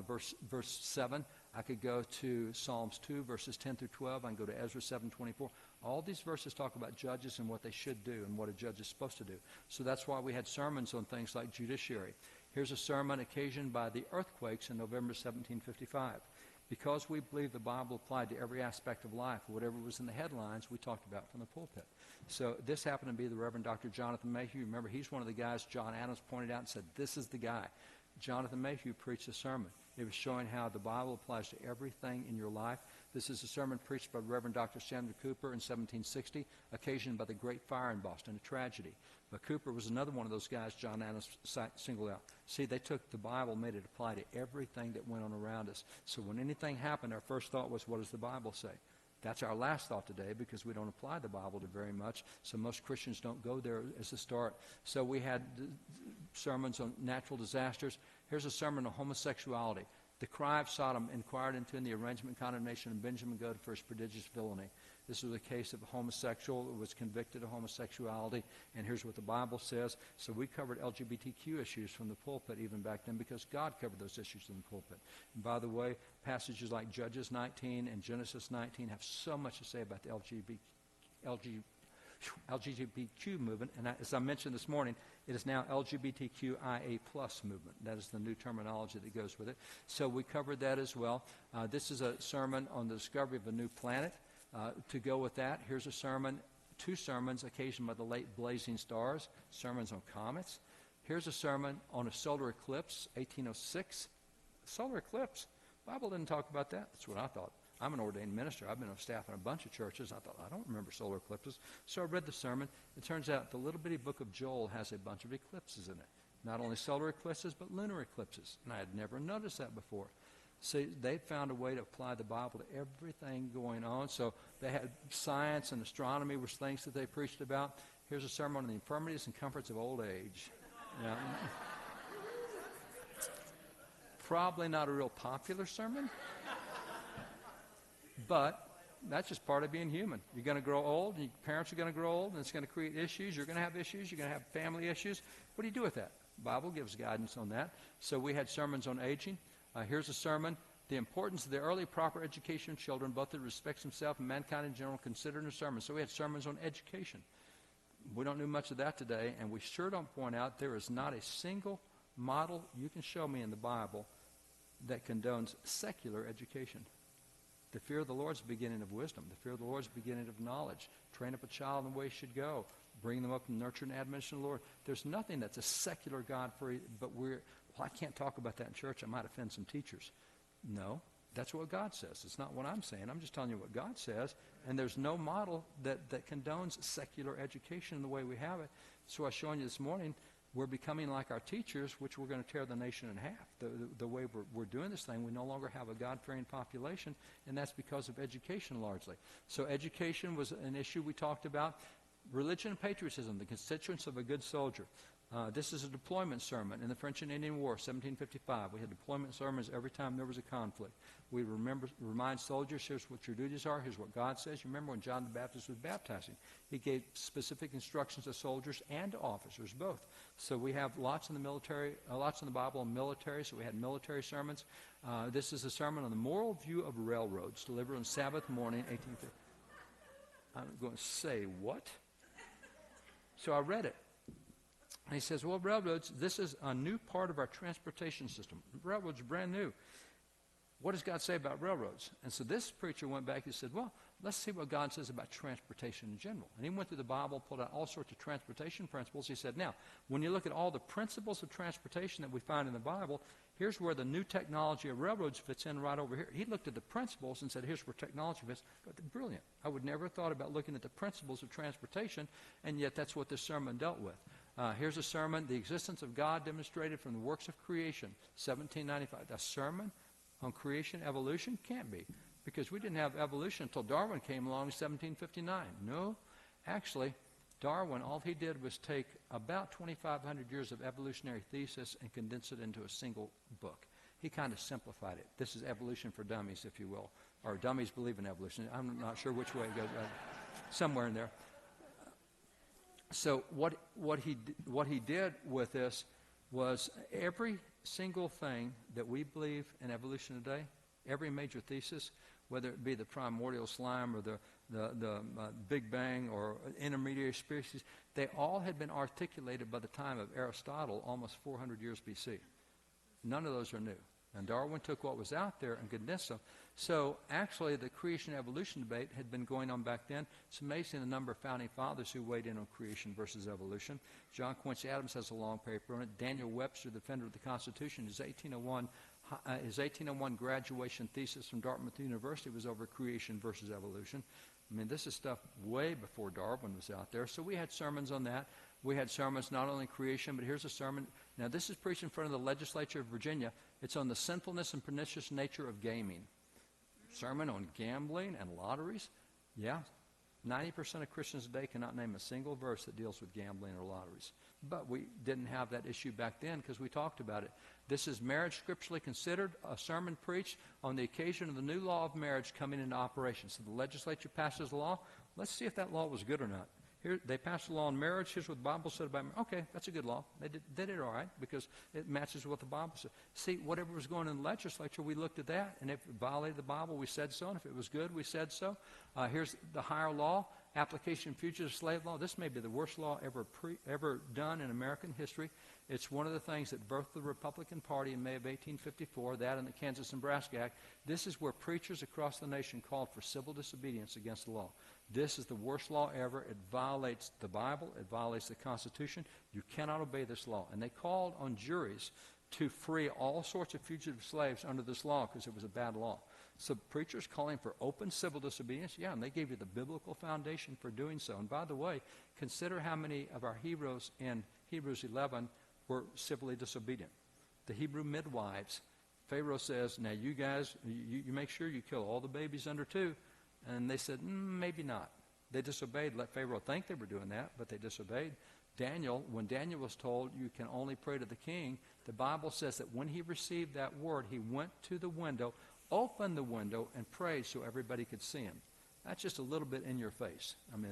verse 7. I could go to Psalms 2, verses 10 through 12. I can go to Ezra 7:24. All these verses talk about judges and what they should do and what a judge is supposed to do. So that's why we had sermons on things like judiciary. Here's a sermon occasioned by the earthquakes in November 1755. Because we believe the Bible applied to every aspect of life, whatever was in the headlines, we talked about from the pulpit. So this happened to be the Reverend Dr. Jonathan Mayhew. Remember, he's one of the guys John Adams pointed out and said, this is the guy. Jonathan Mayhew preached a sermon. It was showing how the Bible applies to everything in your life. This is a sermon preached by Reverend Dr. Samuel Cooper in 1760, occasioned by the Great Fire in Boston, a tragedy. But Cooper was another one of those guys John Adams singled out. See, they took the Bible, made it apply to everything that went on around us. So when anything happened, our first thought was, what does the Bible say? That's our last thought today because we don't apply the Bible to very much. So most Christians don't go there as a start. So we had sermons on natural disasters. Here's a sermon on homosexuality. The cry of Sodom inquired into in the arrangement and condemnation of Benjamin Goad for his prodigious villainy. This was a case of a homosexual who was convicted of homosexuality, and here's what the Bible says. So we covered LGBTQ issues from the pulpit even back then because God covered those issues in the pulpit. And by the way, passages like Judges 19 and Genesis 19 have so much to say about the LGBTQ movement, and as I mentioned this morning, it is now LGBTQIA+ movement. That is the new terminology that goes with it. So we covered that as well. This is a sermon on the discovery of a new planet. To go with that, here's a sermon, 2 sermons occasioned by the late blazing stars, sermons on comets. Here's a sermon on a solar eclipse, 1806. Solar eclipse. The Bible didn't talk about that. That's what I thought. I'm an ordained minister. I've been on staff in a bunch of churches. I thought, I don't remember solar eclipses. So I read the sermon. It turns out the little bitty book of Joel has a bunch of eclipses in it. Not only solar eclipses, but lunar eclipses. And I had never noticed that before. See, they found a way to apply the Bible to everything going on. So they had science and astronomy were things that they preached about. Here's a sermon on the infirmities and comforts of old age. Now, probably not a real popular sermon. But that's just part of being human. You're going to grow old, and your parents are going to grow old, and it's going to create issues. You're going to have issues. You're going to have family issues. What do you do with that? Bible gives guidance on that. So we had sermons on aging. Here's a sermon, the importance of the early proper education of children, both that respects himself and mankind in general, considered in a sermon. So we had sermons on education. We don't do much of that today, and we sure don't point out there is not a single model you can show me in the Bible that condones secular education. The fear of the Lord is the beginning of wisdom. The fear of the Lord is the beginning of knowledge. Train up a child in the way he should go. Bring them up in nurture and admonition of the Lord. There's nothing that's a secular God-free, but I can't talk about that in church. I might offend some teachers. No, that's what God says. It's not what I'm saying. I'm just telling you what God says. And there's no model that condones secular education in the way we have it. So I was showing you this morning, we're becoming like our teachers, which we're going to tear the nation in half. The way we're doing this thing, we no longer have a God-fearing population, and that's because of education largely. So education was an issue we talked about. Religion and patriotism, the constituents of a good soldier. This is a deployment sermon in the French and Indian War, 1755. We had deployment sermons every time there was a conflict. We remind soldiers, here's what your duties are, here's what God says. You remember when John the Baptist was baptizing, he gave specific instructions to soldiers and to officers, both. So we have lots in the military, lots in the Bible on military, so we had military sermons. This is a sermon on the moral view of railroads, delivered on Sabbath morning, 1850. I'm going to say, what? So I read it. And he says, well, railroads, this is a new part of our transportation system. Railroads are brand new. What does God say about railroads? And so this preacher went back and said, well, let's see what God says about transportation in general. And he went through the Bible, pulled out all sorts of transportation principles. He said, now, when you look at all the principles of transportation that we find in the Bible, here's where the new technology of railroads fits in right over here. He looked at the principles and said, here's where technology fits. Brilliant. I would never have thought about looking at the principles of transportation, and yet that's what this sermon dealt with. Here's a sermon, The Existence of God Demonstrated from the Works of Creation, 1795. A sermon on creation evolution? Can't be, because we didn't have evolution until Darwin came along in 1759. No, actually, Darwin, all he did was take about 2,500 years of evolutionary thesis and condense it into a single book. He kind of simplified it. This is evolution for dummies, if you will, or dummies believe in evolution. I'm not sure which way it goes, somewhere in there. So what he did with this was every single thing that we believe in evolution today, every major thesis, whether it be the primordial slime or the Big Bang or intermediary species, they all had been articulated by the time of Aristotle, almost 400 years BC. None of those are new. And Darwin took what was out there and condensed them. So actually the creation evolution debate had been going on back then. It's amazing the number of founding fathers who weighed in on creation versus evolution. John Quincy Adams has a long paper on it. Daniel Webster, the defender of the Constitution, his 1801 graduation thesis from Dartmouth University was over creation versus evolution. I mean, this is stuff way before Darwin was out there. So we had sermons on that. We had sermons not only on creation, but here's a sermon. Now, this is preached in front of the legislature of Virginia. It's on the sinfulness and pernicious nature of gaming. Sermon on gambling and lotteries. Yeah, 90% of Christians today cannot name a single verse that deals with gambling or lotteries. But we didn't have that issue back then because we talked about it. This is marriage scripturally considered, a sermon preached on the occasion of the new law of marriage coming into operation. So the legislature passes a law. Let's see if that law was good or not. Here, they passed a law on marriage. Here's what the Bible said about marriage. Okay, that's a good law. They did it all right because it matches what the Bible said. See, whatever was going in the legislature, we looked at that, and if it violated the Bible, we said so, and if it was good, we said so. Here's the higher law, application of fugitive slave law. This may be the worst law ever done in American history. It's one of the things that birthed the Republican Party in May of 1854, that and the Kansas-Nebraska Act. This is where preachers across the nation called for civil disobedience against the law. This is the worst law ever. It violates the Bible. It violates the Constitution. You cannot obey this law. And they called on juries to free all sorts of fugitive slaves under this law because it was a bad law. So preachers calling for open civil disobedience, yeah, and they gave you the biblical foundation for doing so. And by the way, consider how many of our heroes in Hebrews 11 were civilly disobedient. The Hebrew midwives, Pharaoh says, now you guys, you make sure you kill all the babies under 2. And they said, maybe not. They disobeyed, let Pharaoh think they were doing that, but they disobeyed. Daniel, when Daniel was told you can only pray to the king, the Bible says that when he received that word, he went to the window, opened the window, and prayed so everybody could see him. That's just a little bit in your face. I mean,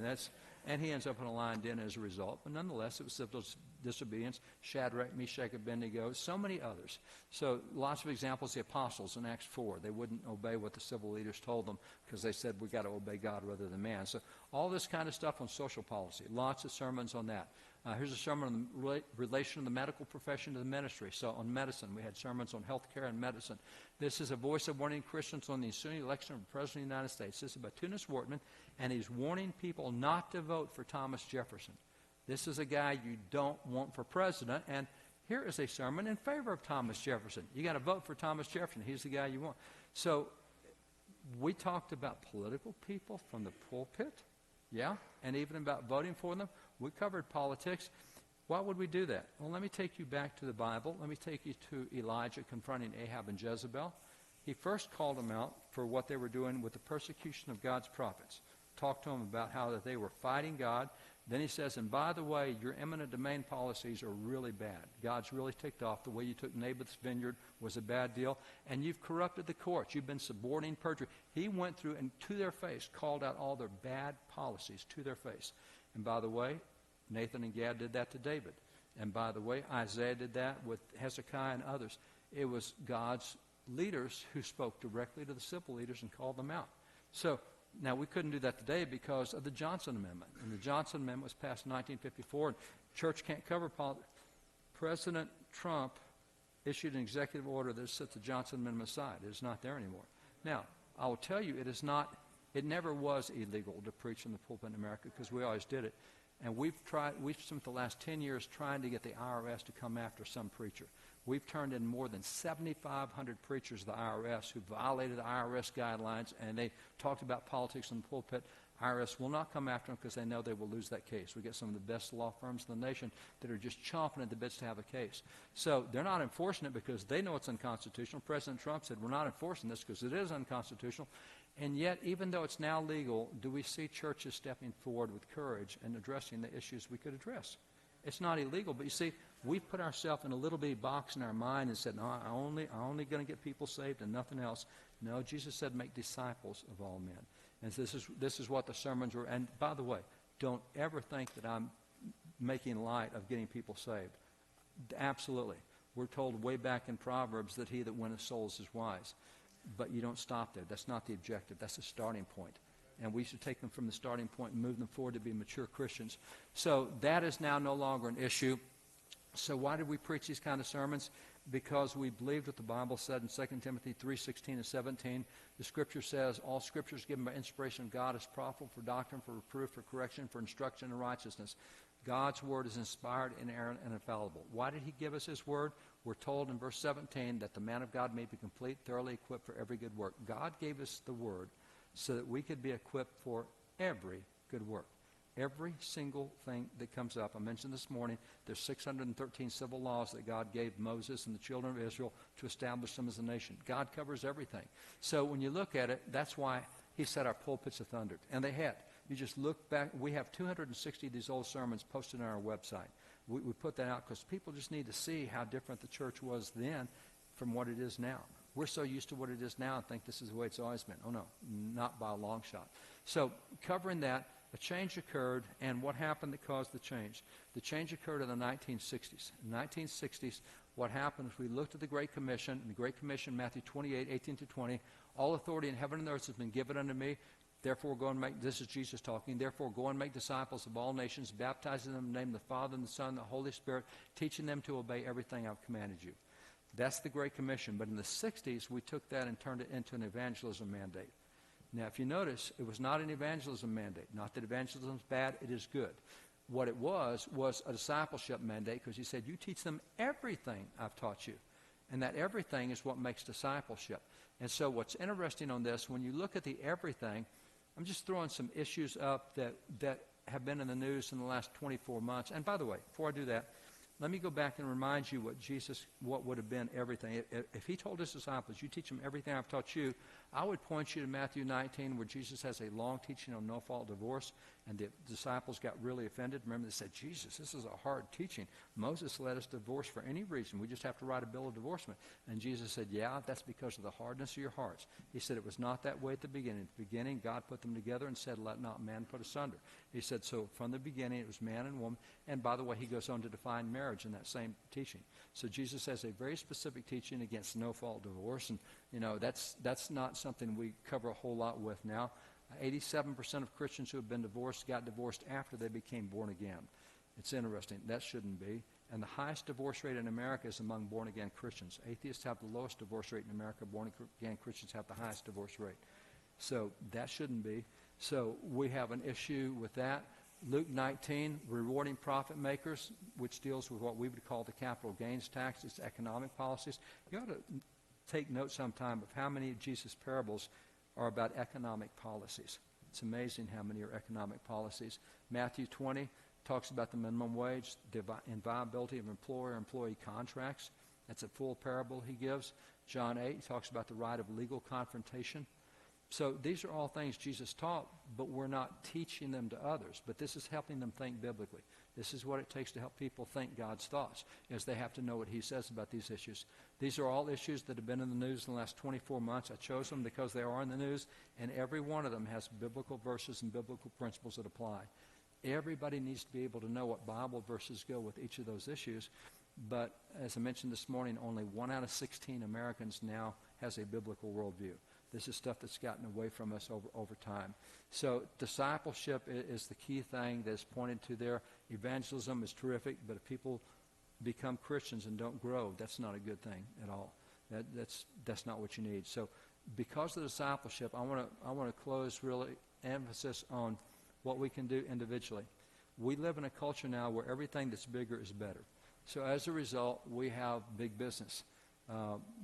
and he ends up in a lion den as a result. But nonetheless, it was civil disobedience, Shadrach, Meshach, Abednego, so many others. So lots of examples, the apostles in Acts 4. They wouldn't obey what the civil leaders told them because they said, we got to obey God rather than man. So all this kind of stuff on social policy, lots of sermons on that. Here's a sermon on the relation of the medical profession to the ministry. So on medicine, we had sermons on health care and medicine. This is a voice of warning Christians on the ensuing election of the President of the United States. This is by Tunis Wortman, and he's warning people not to vote for Thomas Jefferson. This is a guy you don't want for president, and here is a sermon in favor of Thomas Jefferson. You got to vote for Thomas Jefferson. He's the guy you want. So we talked about political people from the pulpit, yeah, and even about voting for them. We covered politics. Why would we do that? Well, let me take you back to the Bible. Let me take you to Elijah confronting Ahab and Jezebel. He first called them out for what they were doing with the persecution of God's prophets. Talked to them about how that they were fighting God. Then he says, and by the way, your eminent domain policies are really bad. God's really ticked off. The way you took Naboth's vineyard was a bad deal. And you've corrupted the courts. You've been suborning perjury. He went through and to their face called out all their bad policies to their face. And by the way, Nathan and Gad did that to David. And by the way, Isaiah did that with Hezekiah and others. It was God's leaders who spoke directly to the civil leaders and called them out. So now we couldn't do that today because of the Johnson Amendment. And the Johnson Amendment was passed in 1954. And church can't cover politics. President Trump issued an executive order that set the Johnson Amendment aside. It is not there anymore. Now, I will tell you, it never was illegal to preach in the pulpit in America because we always did it. And we've spent the last 10 years trying to get the IRS to come after some preacher. We've turned in more than 7,500 preachers to the IRS who violated the IRS guidelines, and they talked about politics in the pulpit. IRS will not come after them because they know they will lose that case. We get some of the best law firms in the nation that are just chomping at the bits to have a case. So they're not enforcing it because they know it's unconstitutional. President Trump said, we're not enforcing this because it is unconstitutional. And yet, even though it's now legal, do we see churches stepping forward with courage and addressing the issues we could address? It's not illegal, but you see, we've put ourselves in a little bitty box in our mind and said, no, I'm only going to get people saved and nothing else. No, Jesus said, make disciples of all men. And this is what the sermons were. And by the way, don't ever think that I'm making light of getting people saved. Absolutely. We're told way back in Proverbs that he that winneth souls is wise. But you don't stop there. That's not the objective. That's the starting point. And we should take them from the starting point and move them forward to be mature Christians. So that is now no longer an issue. So why did we preach these kind of sermons? Because we believed what the Bible said in 2 Timothy 3:16 and 17. The Scripture says, all Scripture is given by inspiration of God is profitable for doctrine, for reproof, for correction, for instruction in righteousness. God's Word is inspired, inerrant, and infallible. Why did he give us his Word? We're told in verse 17 that the man of God may be complete, thoroughly equipped for every good work. God gave us the Word so that we could be equipped for every good work. Every single thing that comes up. I mentioned this morning, there's 613 civil laws that God gave Moses and the children of Israel to establish them as a nation. God covers everything. So when you look at it, that's why he said our pulpits are thundered. And they had. You just look back. We have 260 of these old sermons posted on our website. We put that out because people just need to see how different the church was then from what it is now. We're so used to what it is now and think this is the way it's always been. Oh, no, not by a long shot. So covering that, a change occurred, and what happened that caused the change? The change occurred in the 1960s. In the 1960s, what happened is we looked at the Great Commission, and the Great Commission, Matthew 28, 18 to 20, all authority in heaven and earth has been given unto me. Therefore, go and make, this is Jesus talking, therefore go and make disciples of all nations, baptizing them in the name of the Father and the Son and the Holy Spirit, teaching them to obey everything I've commanded you. That's the Great Commission. But in the 60s, we took that and turned it into an evangelism mandate. Now, if you notice, it was not an evangelism mandate. Not that evangelism is bad, it is good. What it was a discipleship mandate because he said, you teach them everything I've taught you. And that everything is what makes discipleship. And so what's interesting on this, when you look at the everything, I'm just throwing some issues up that have been in the news in the last 24 months. And by the way, before I do that, let me go back and remind you what would have been everything. If he told his disciples, you teach them everything I've taught you, I would point you to Matthew 19 where Jesus has a long teaching on no-fault divorce. And the disciples got really offended. Remember, they said, Jesus, this is a hard teaching. Moses let us divorce for any reason. We just have to write a bill of divorcement. And Jesus said, yeah, that's because of the hardness of your hearts. He said it was not that way at the beginning. At the beginning, God put them together and said, let not man put asunder. He said, so from the beginning, it was man and woman. And by the way, he goes on to define marriage in that same teaching. So Jesus has a very specific teaching against no-fault divorce. And, that's not something we cover a whole lot with now. 87% of Christians who have been divorced got divorced after they became born again. It's interesting. That shouldn't be. And the highest divorce rate in America is among born-again Christians. Atheists have the lowest divorce rate in America. Born-again Christians have the highest divorce rate. So that shouldn't be. So we have an issue with that. Luke 19, rewarding profit makers, which deals with what we would call the capital gains tax. It's economic policies. You ought to take note sometime of how many of Jesus' parables are about economic policies. It's amazing how many are economic policies. Matthew 20 talks about the minimum wage, the inviolability of employer-employee contracts. That's a full parable he gives. John 8 talks about the right of legal confrontation. So these are all things Jesus taught, but we're not teaching them to others. But this is helping them think biblically. This is what it takes to help people think God's thoughts, is they have to know what he says about these issues. These are all issues that have been in the news in the last 24 months. I chose them because they are in the news, and every one of them has biblical verses and biblical principles that apply. Everybody needs to be able to know what Bible verses go with each of those issues. But as I mentioned this morning, only 1 out of 16 Americans now has a biblical worldview. This is stuff that's gotten away from us over time. So discipleship is the key thing that's pointed to there. Evangelism is terrific, but if people become Christians and don't grow, that's not a good thing at all. That's not what you need. So because of the discipleship, I want to close really emphasis on what we can do individually. We live in a culture now where everything that's bigger is better. So as a result, we have big business.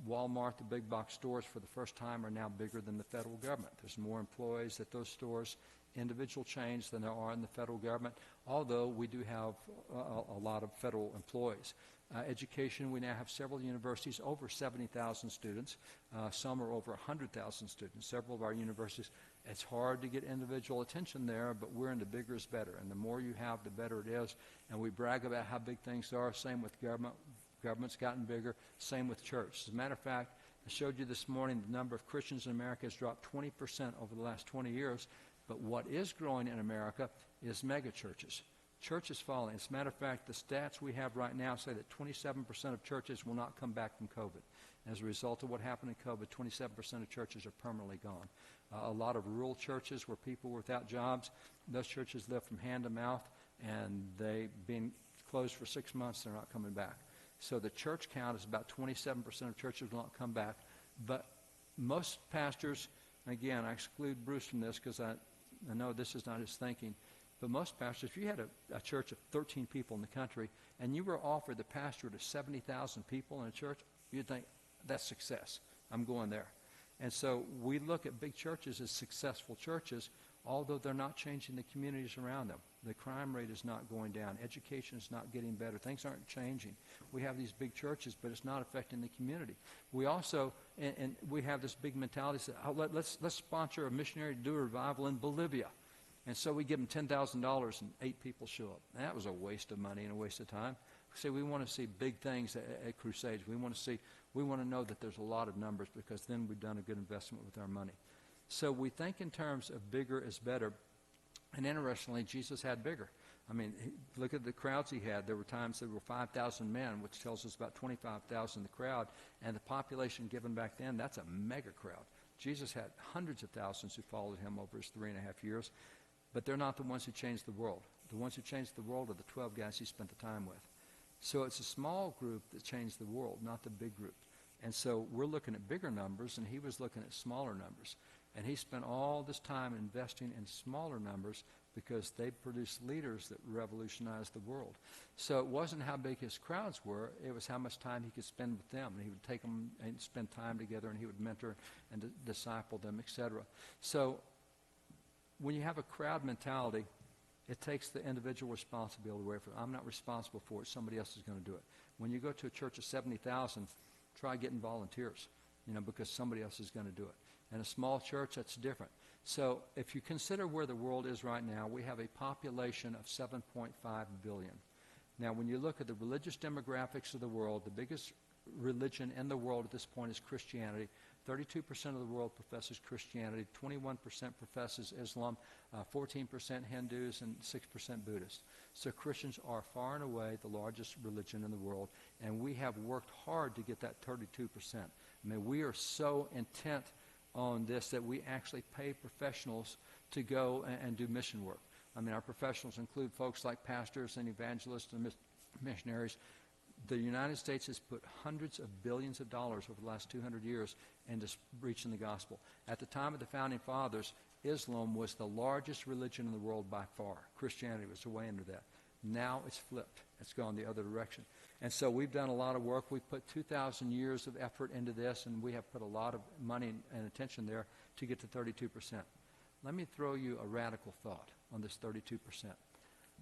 Walmart, the big box stores, for the first time are now bigger than the federal government. There's more employees at those stores, individual chains, than there are in the federal government, although we do have a lot of federal employees. Education, we now have several universities, over 70,000 students. Some are over 100,000 students. Several of our universities, it's hard to get individual attention there, but we're into bigger is better. And the more you have, the better it is. And we brag about how big things are. Same with government. Government's gotten bigger. Same with church. As a matter of fact, I showed you this morning the number of Christians in America has dropped 20% over the last 20 years. But what is growing in America is mega churches. Church is falling. As a matter of fact, the stats we have right now say that 27% of churches will not come back from COVID. As a result of what happened in COVID, 27% of churches are permanently gone. A lot of rural churches where people were without jobs, those churches live from hand to mouth, and they've been closed for 6 months. They're not coming back. So the church count is about 27% of churches will not come back. But most pastors, again, I exclude Bruce from this because I know this is not his thinking, but most pastors, if you had a church of 13 people in the country and you were offered the pastor to 70,000 people in a church, you'd think, that's success. I'm going there. And so we look at big churches as successful churches, although they're not changing the communities around them. The crime rate is not going down. Education is not getting better. Things aren't changing. We have these big churches, but it's not affecting the community. We also, and we have this big mentality that, let's sponsor a missionary to do a revival in Bolivia. And so we give them $10,000 and 8 people show up. And that was a waste of money and a waste of time. See, we want to see big things at crusades. We want to know that there's a lot of numbers, because then we've done a good investment with our money. So we think in terms of bigger is better. And interestingly, Jesus had bigger. I mean, look at the crowds he had. There were times there were 5,000 men, which tells us about 25,000 in the crowd. And the population given back then, that's a mega crowd. Jesus had hundreds of thousands who followed him over his 3.5 years. But they're not the ones who changed the world. The ones who changed the world are the 12 guys he spent the time with. So it's a small group that changed the world, not the big group. And so we're looking at bigger numbers, and he was looking at smaller numbers. And he spent all this time investing in smaller numbers because they produced leaders that revolutionized the world. So it wasn't how big his crowds were, it was how much time he could spend with them. And he would take them and spend time together, and he would mentor and disciple them, etc. So when you have a crowd mentality, it takes the individual responsibility away from it. I'm not responsible for it. Somebody else is going to do it. When you go to a church of 70,000, try getting volunteers, because somebody else is going to do it. In a small church, that's different. So if you consider where the world is right now, we have a population of 7.5 billion. Now, when you look at the religious demographics of the world, the biggest religion in the world at this point is Christianity. 32% of the world professes Christianity, 21% professes Islam, 14% Hindus, and 6% Buddhists. So Christians are far and away the largest religion in the world, and we have worked hard to get that 32%. I mean, we are so intent on this that we actually pay professionals to go and do mission work. I mean, our professionals include folks like pastors and evangelists and missionaries. The United States has put hundreds of billions of dollars over the last 200 years into reaching the gospel. At the time of the Founding Fathers, Islam was the largest religion in the world by far. Christianity was way under that. Now it's flipped. It's gone the other direction. And so we've done a lot of work. We've put 2,000 years of effort into this, and we have put a lot of money and attention there to get to 32%. Let me throw you a radical thought on this 32%.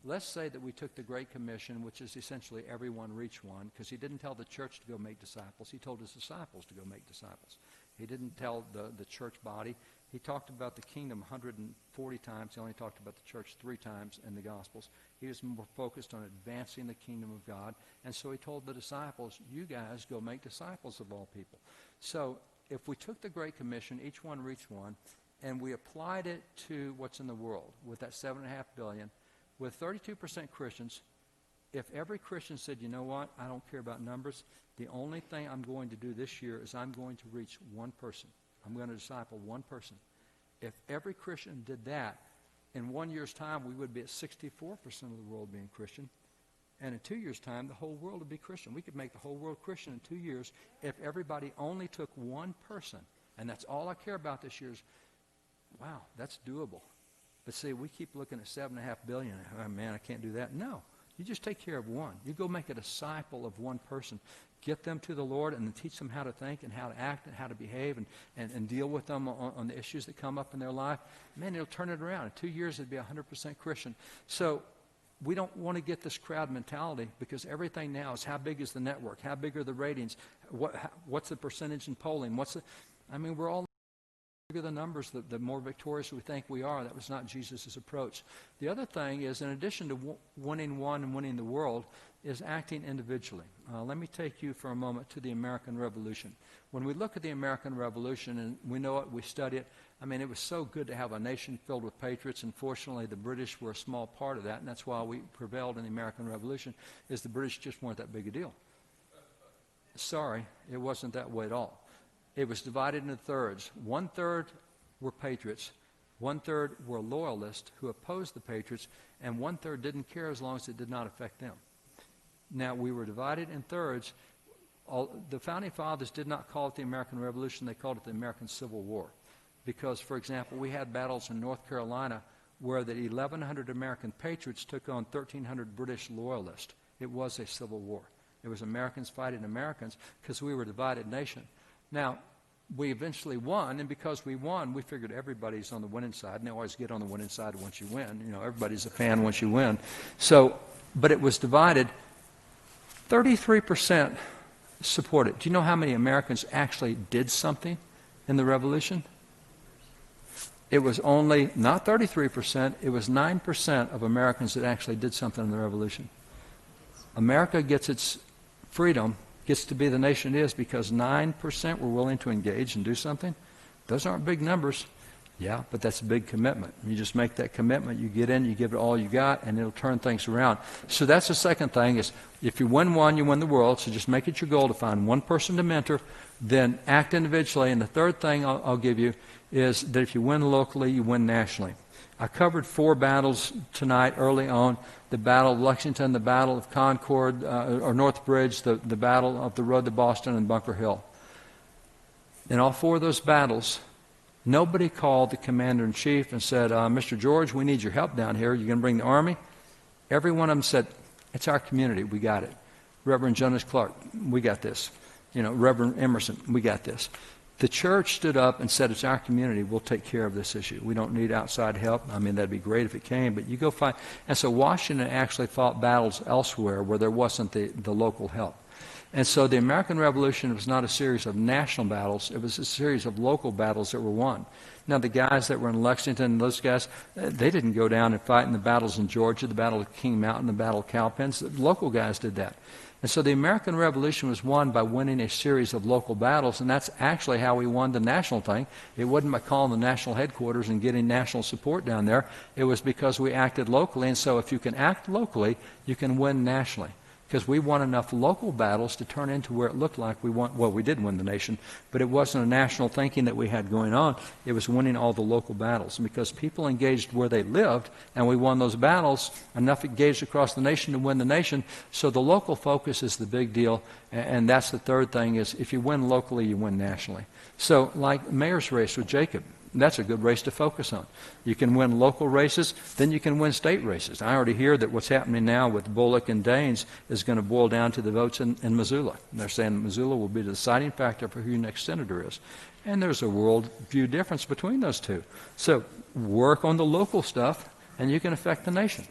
Let's say that we took the Great Commission, which is essentially everyone reach one, because he didn't tell the church to go make disciples. He told his disciples to go make disciples. He didn't tell the church body. He talked about the kingdom 140 times. He only talked about the church 3 times in the Gospels. He was more focused on advancing the kingdom of God. And so he told the disciples, you guys go make disciples of all people. So if we took the Great Commission, each one reach one, and we applied it to what's in the world with that 7.5 billion, with 32% Christians, if every Christian said, you know what, I don't care about numbers, the only thing I'm going to do this year is I'm going to reach one person. I'm going to disciple one person. If every Christian did that, in 1 year's time, we would be at 64% of the world being Christian. And in 2 years' time, the whole world would be Christian. We could make the whole world Christian in 2 years if everybody only took one person. And that's all I care about this year is, wow, that's doable. But see, we keep looking at 7.5 billion. Oh, man, I can't do that. No, you just take care of one. You go make a disciple of one person. Get them to the Lord and then teach them how to think and how to act and how to behave and deal with them on the issues that come up in their life. Man, it'll turn it around. In 2 years, it'd be 100% Christian. So we don't want to get this crowd mentality because everything now is how big is the network? How big are the ratings? What's the percentage in polling? We're all bigger the numbers, the more victorious we think we are. That was not Jesus' approach. The other thing is, in addition to winning one and winning the world, is acting individually. Let me take you for a moment to the American Revolution. When we look at the American Revolution, and we know it, we study it, it was so good to have a nation filled with patriots, and fortunately the British were a small part of that, and that's why we prevailed in the American Revolution, is the British just weren't that big a deal. Sorry, it wasn't that way at all. It was divided into thirds. 1/3 were patriots, 1/3 were loyalists who opposed the patriots, and 1/3 didn't care as long as it did not affect them. Now, we were divided in thirds. The Founding Fathers did not call it the American Revolution. They called it the American Civil War. Because, for example, we had battles in North Carolina where the 1,100 American patriots took on 1,300 British loyalists. It was a civil war. It was Americans fighting Americans because we were a divided nation. Now, we eventually won, and because we won, we figured everybody's on the winning side, and they always get on the winning side once you win. Everybody's a fan once you win. So, but it was divided. 33% supported. Do you know how many Americans actually did something in the Revolution? It was only, not 33%, it was 9% of Americans that actually did something in the Revolution. America gets its freedom, gets to be the nation it is because 9% were willing to engage and do something. Those aren't big numbers. Yeah, but that's a big commitment. You just make that commitment, you get in, you give it all you got, and it'll turn things around. So that's the second thing is if you win one, you win the world. So just make it your goal to find one person to mentor, then act individually. And the third thing I'll give you is that if you win locally, you win nationally. I covered 4 battles tonight early on. The Battle of Lexington, the Battle of Concord, or North Bridge, the Battle of the Road to Boston, and Bunker Hill. In all 4 of those battles, nobody called the commander-in-chief and said, Mr. George, we need your help down here. You're going to bring the army? Every one of them said, it's our community. We got it. Reverend Jonas Clark, we got this. Reverend Emerson, we got this. The church stood up and said, it's our community. We'll take care of this issue. We don't need outside help. That'd be great if it came, but you go find. And so Washington actually fought battles elsewhere where there wasn't the local help. And so the American Revolution was not a series of national battles. It was a series of local battles that were won. Now, the guys that were in Lexington, those guys, they didn't go down and fight in the battles in Georgia, the Battle of King Mountain, the Battle of Cowpens. The local guys did that. And so the American Revolution was won by winning a series of local battles, and that's actually how we won the national thing. It wasn't by calling the national headquarters and getting national support down there. It was because we acted locally, and so if you can act locally, you can win nationally. Because we won enough local battles to turn into where it looked like we won. Well, we did win the nation, but it wasn't a national thinking that we had going on. It was winning all the local battles. And because people engaged where they lived, and we won those battles, enough engaged across the nation to win the nation. So the local focus is the big deal, and that's the third thing is if you win locally, you win nationally. So like mayor's race with Jacob. That's a good race to focus on. You can win local races, then you can win state races. I already hear that what's happening now with Bullock and Daines is going to boil down to the votes in Missoula. And they're saying Missoula will be the deciding factor for who your next senator is. And there's a worldview difference between those two. So work on the local stuff, and you can affect the nation.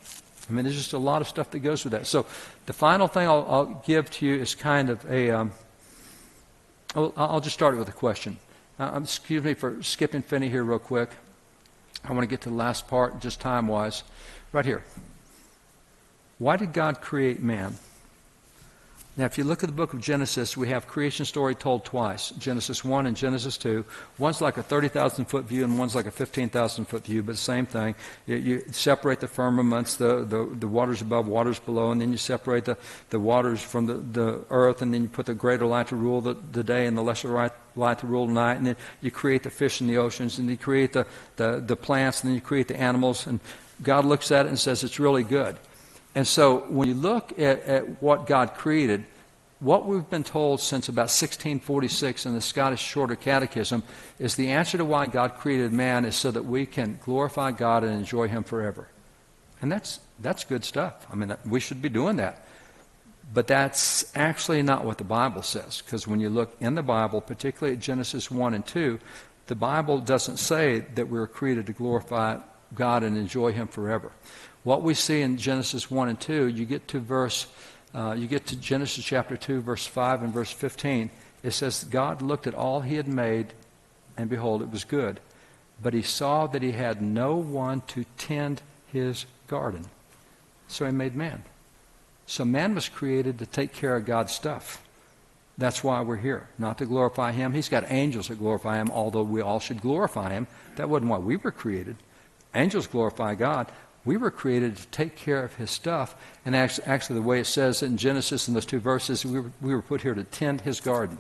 I mean, there's just a lot of stuff that goes with that. So the final thing I'll give to you is kind of a I'll just start it with a question. Excuse me for skipping Finney here real quick. I want to get to the last part, just time-wise. Right here. Why did God create man? Now, if you look at the book of Genesis, we have creation story told twice, Genesis 1 and Genesis 2. One's like a 30,000-foot view and one's like a 15,000-foot view, but same thing. You separate the firmaments, the waters above, waters below, and then you separate the waters from the earth, and then you put the greater light to rule the day and the lesser light to rule the night, and then you create the fish in the oceans, and you create the plants, and then you create the animals, and God looks at it and says it's really good. And so when you look at what God created, what we've been told since about 1646 in the Scottish Shorter Catechism is the answer to why God created man is so that we can glorify God and enjoy Him forever. And that's good stuff. I mean, we should be doing that. But that's actually not what the Bible says, because when you look in the Bible, particularly at Genesis 1 and 2, the Bible doesn't say that we were created to glorify God and enjoy Him forever. What we see in Genesis 1 and 2, you get to Genesis chapter 2, verse 5 and verse 15. It says, God looked at all He had made, and behold, it was good. But He saw that He had no one to tend His garden. So He made man. So man was created to take care of God's stuff. That's why we're here, not to glorify Him. He's got angels that glorify Him, although we all should glorify Him. That wasn't why we were created. Angels glorify God. We were created to take care of His stuff. And actually the way it says in Genesis in those two verses, we were put here to tend His garden.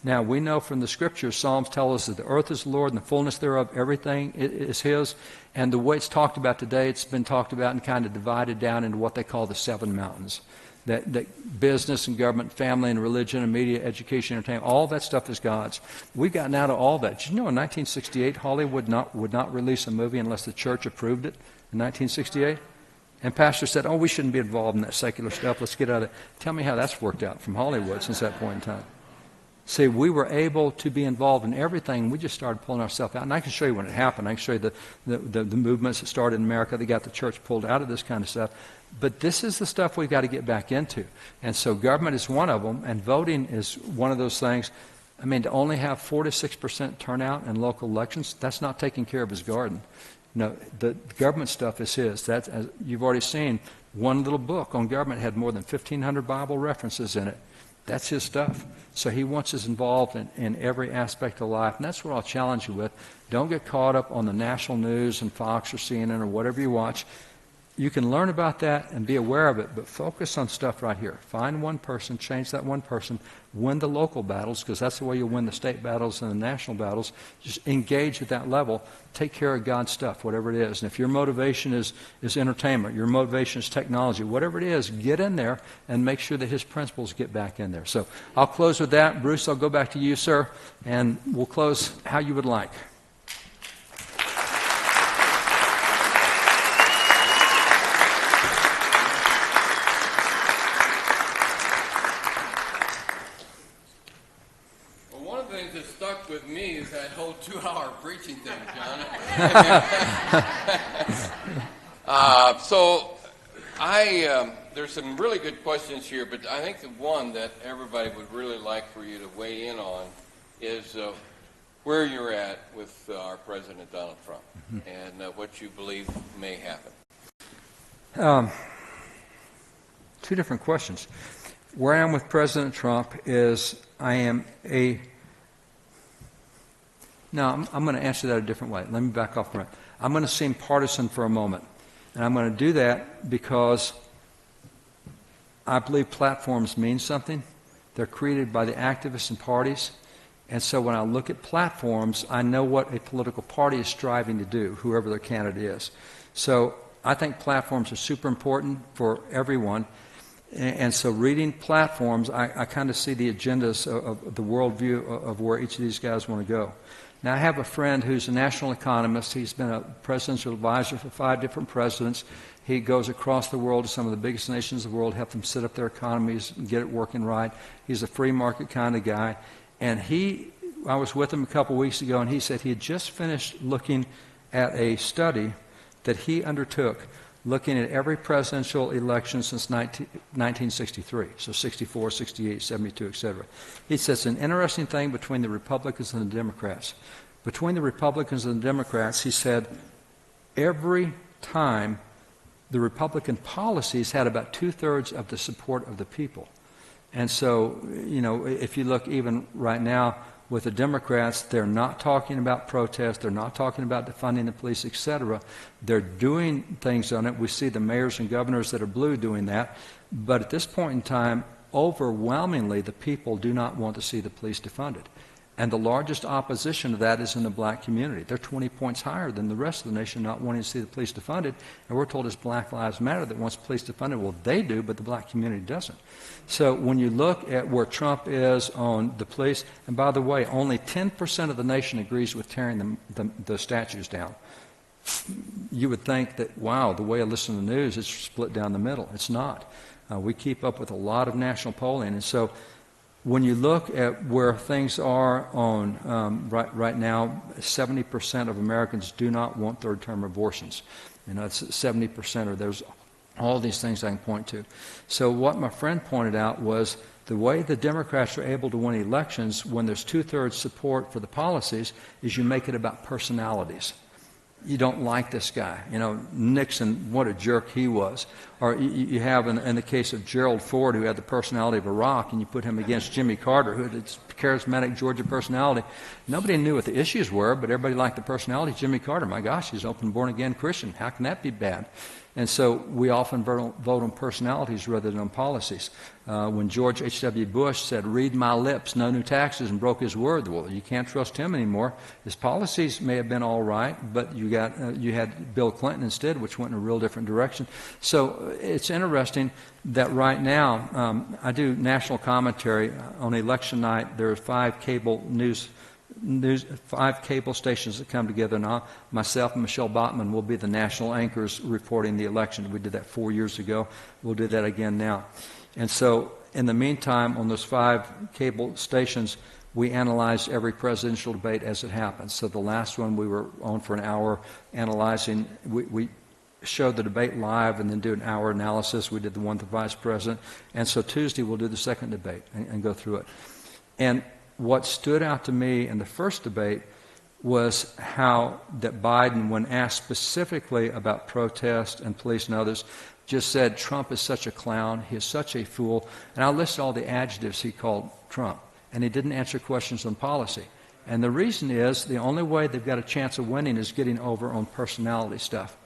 Now, we know from the Scriptures, Psalms tell us that the earth is the Lord and the fullness thereof, everything is His. And the way it's talked about today, it's been talked about and kind of divided down into what they call the seven mountains. That business and government, family and religion and media, education, entertainment, all that stuff is God's. We've gotten out of all that. Did you know in 1968, Hollywood would not release a movie unless the church approved it? In 1968? And pastor said, we shouldn't be involved in that secular stuff. Let's get out of it. Tell me how that's worked out from Hollywood since that point in time. See, we were able to be involved in everything. We just started pulling ourselves out. And I can show you when it happened. I can show you the movements that started in America that got the church pulled out of this kind of stuff. But this is the stuff we've got to get back into. And so government is one of them, and voting is one of those things. I mean, to only have 4 to 6% turnout in local elections, that's not taking care of His garden. No, the government stuff is His. That's, as you've already seen, one little book on government had more than 1,500 Bible references in it. That's His stuff. So He wants us involved in every aspect of life. And that's what I'll challenge you with. Don't get caught up on the national news and Fox or CNN or whatever you watch. You can learn about that and be aware of it, but focus on stuff right here. Find one person, change that one person, win the local battles, because that's the way you'll win the state battles and the national battles. Just engage at that level. Take care of God's stuff, whatever it is. And if your motivation is entertainment, your motivation is technology, whatever it is, get in there and make sure that His principles get back in there. So I'll close with that. Bruce, I'll go back to you, sir, and we'll close how you would like. With me is that whole 2-hour preaching thing, John. So There's some really good questions here, but I think the one that everybody would really like for you to weigh in on is where you're at with our President Donald Trump and what you believe may happen. Two different questions. Where I am with President Trump is I'm going to answer that a different way. Let me back off from it. I'm going to seem partisan for a moment. And I'm going to do that because I believe platforms mean something. They're created by the activists and parties. And so when I look at platforms, I know what a political party is striving to do, whoever their candidate is. So I think platforms are super important for everyone. And so reading platforms, I kind of see the agendas of the worldview of where each of these guys want to go. Now, I have a friend who's a national economist. He's been a presidential advisor for 5 different presidents. He goes across the world to some of the biggest nations of the world, help them set up their economies and get it working right. He's a free market kind of guy. And I was with him a couple weeks ago, and he said he had just finished looking at a study that he undertook looking at every presidential election since 1963, so 64, 68, 72, etc. He says an interesting thing between the Republicans and the Democrats. Between the Republicans and the Democrats, he said, every time the Republican policies had about 2/3 of the support of the people. And so, if you look even right now with the Democrats, they're not talking about protests, they're not talking about defunding the police, etc. They're doing things on it. We see the mayors and governors that are blue doing that. But at this point in time, overwhelmingly, the people do not want to see the police defunded. And the largest opposition to that is in the black community. They're 20 points higher than the rest of the nation not wanting to see the police defunded. And we're told it's Black Lives Matter that wants police defunded. Well, they do, but the black community doesn't. So when you look at where Trump is on the police, and by the way, only 10% of the nation agrees with tearing the statues down. You would think that, wow, the way I listen to the news, it's split down the middle. It's not. We keep up with a lot of national polling. And so when you look at where things are on right now, 70% of Americans do not want third-term abortions. It's 70%, or there's all these things I can point to. So what my friend pointed out was the way the Democrats are able to win elections when there's 2/3 support for the policies is you make it about personalities. You don't like this guy. Nixon, what a jerk he was. Or you have, in the case of Gerald Ford, who had the personality of a rock, and you put him against Jimmy Carter, who had this charismatic Georgia personality. Nobody knew what the issues were, but everybody liked the personality of Jimmy Carter. My gosh, he's an open, born-again Christian. How can that be bad? And so we often vote on personalities rather than on policies. When George H.W. Bush said, "Read my lips, no new taxes," and broke his word, well, you can't trust him anymore. His policies may have been all right, but you had Bill Clinton instead, which went in a real different direction. So it's interesting that right now, I do national commentary. On election night, there are 5 cable stations that come together now. Myself and Michelle Bachmann will be the national anchors reporting the election. We did that 4 years ago. We'll do that again now. And so in the meantime, on those 5 cable stations, we analyze every presidential debate as it happens. So the last one we were on for an hour analyzing, we showed the debate live and then do an hour analysis. We did the one with the vice president. And so Tuesday we'll do the second debate and go through it. And what stood out to me in the first debate was how that Biden, when asked specifically about protest and police and others, just said Trump is such a clown, he is such a fool. And I listed all the adjectives he called Trump. And he didn't answer questions on policy. And the reason is the only way they've got a chance of winning is getting over on personality stuff.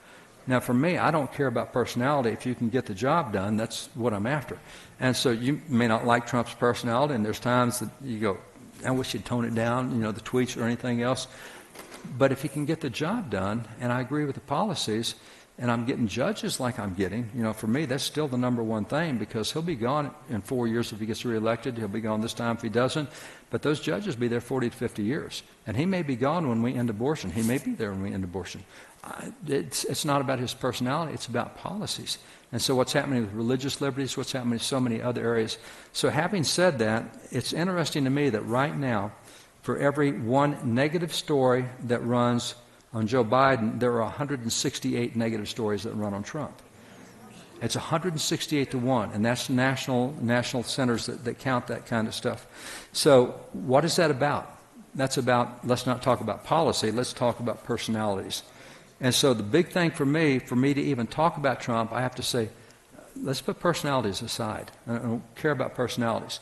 Now, for me, I don't care about personality. If you can get the job done, that's what I'm after. And so you may not like Trump's personality, and there's times that you go, I wish he'd tone it down, the tweets or anything else. But if he can get the job done, and I agree with the policies, and I'm getting judges like I'm getting, for me, that's still the number one thing, because he'll be gone in 4 years if he gets reelected. He'll be gone this time if he doesn't. But those judges will be there 40 to 50 years. And he may be gone when we end abortion. He may be there when we end abortion. It's not about his personality. It's about policies. And so what's happening with religious liberties, what's happening in so many other areas. So having said that, it's interesting to me that right now, for every one negative story that runs on Joe Biden, there are 168 negative stories that run on Trump. It's 168 to 1, and that's national centers that count that kind of stuff. So what is that about? That's about, let's not talk about policy, let's talk about personalities. And so the big thing for me to even talk about Trump, I have to say, let's put personalities aside. I don't care about personalities.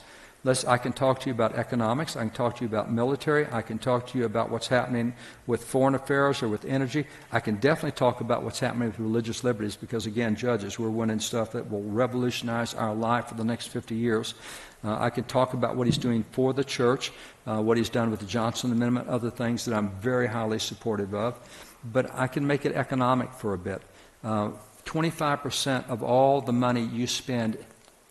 I can talk to you about economics, I can talk to you about military, I can talk to you about what's happening with foreign affairs or with energy. I can definitely talk about what's happening with religious liberties because, again, judges, we're winning stuff that will revolutionize our life for the next 50 years. I can talk about what he's doing for the church, what he's done with the Johnson Amendment, other things that I'm very highly supportive of. But I can make it economic for a bit. 25% of all the money you spend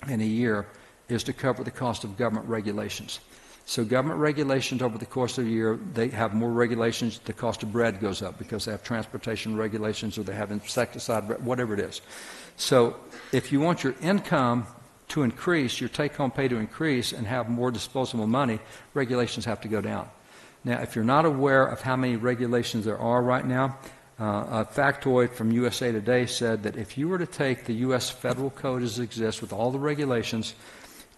in a year is to cover the cost of government regulations. So government regulations over the course of a year, they have more regulations, the cost of bread goes up because they have transportation regulations or they have insecticide, whatever it is. So if you want your income to increase, your take-home pay to increase and have more disposable money, regulations have to go down. Now, if you're not aware of how many regulations there are right now, a factoid from USA Today said that if you were to take the U.S. federal code as it exists with all the regulations,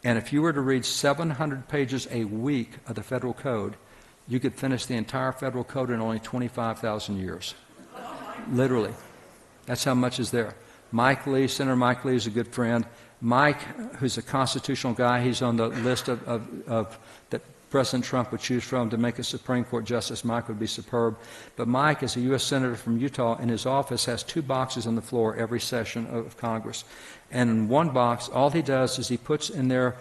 and if you were to read 700 pages a week of the federal code, you could finish the entire federal code in only 25,000 years. Literally. That's how much is there. Mike Lee, Senator Mike Lee is a good friend. Mike, who's a constitutional guy, he's on the list that President Trump would choose from to make a Supreme Court justice. Mike would be superb. But Mike is a U.S. Senator from Utah, and his office has 2 boxes on the floor every session of Congress. And in one box, all he does is he puts in there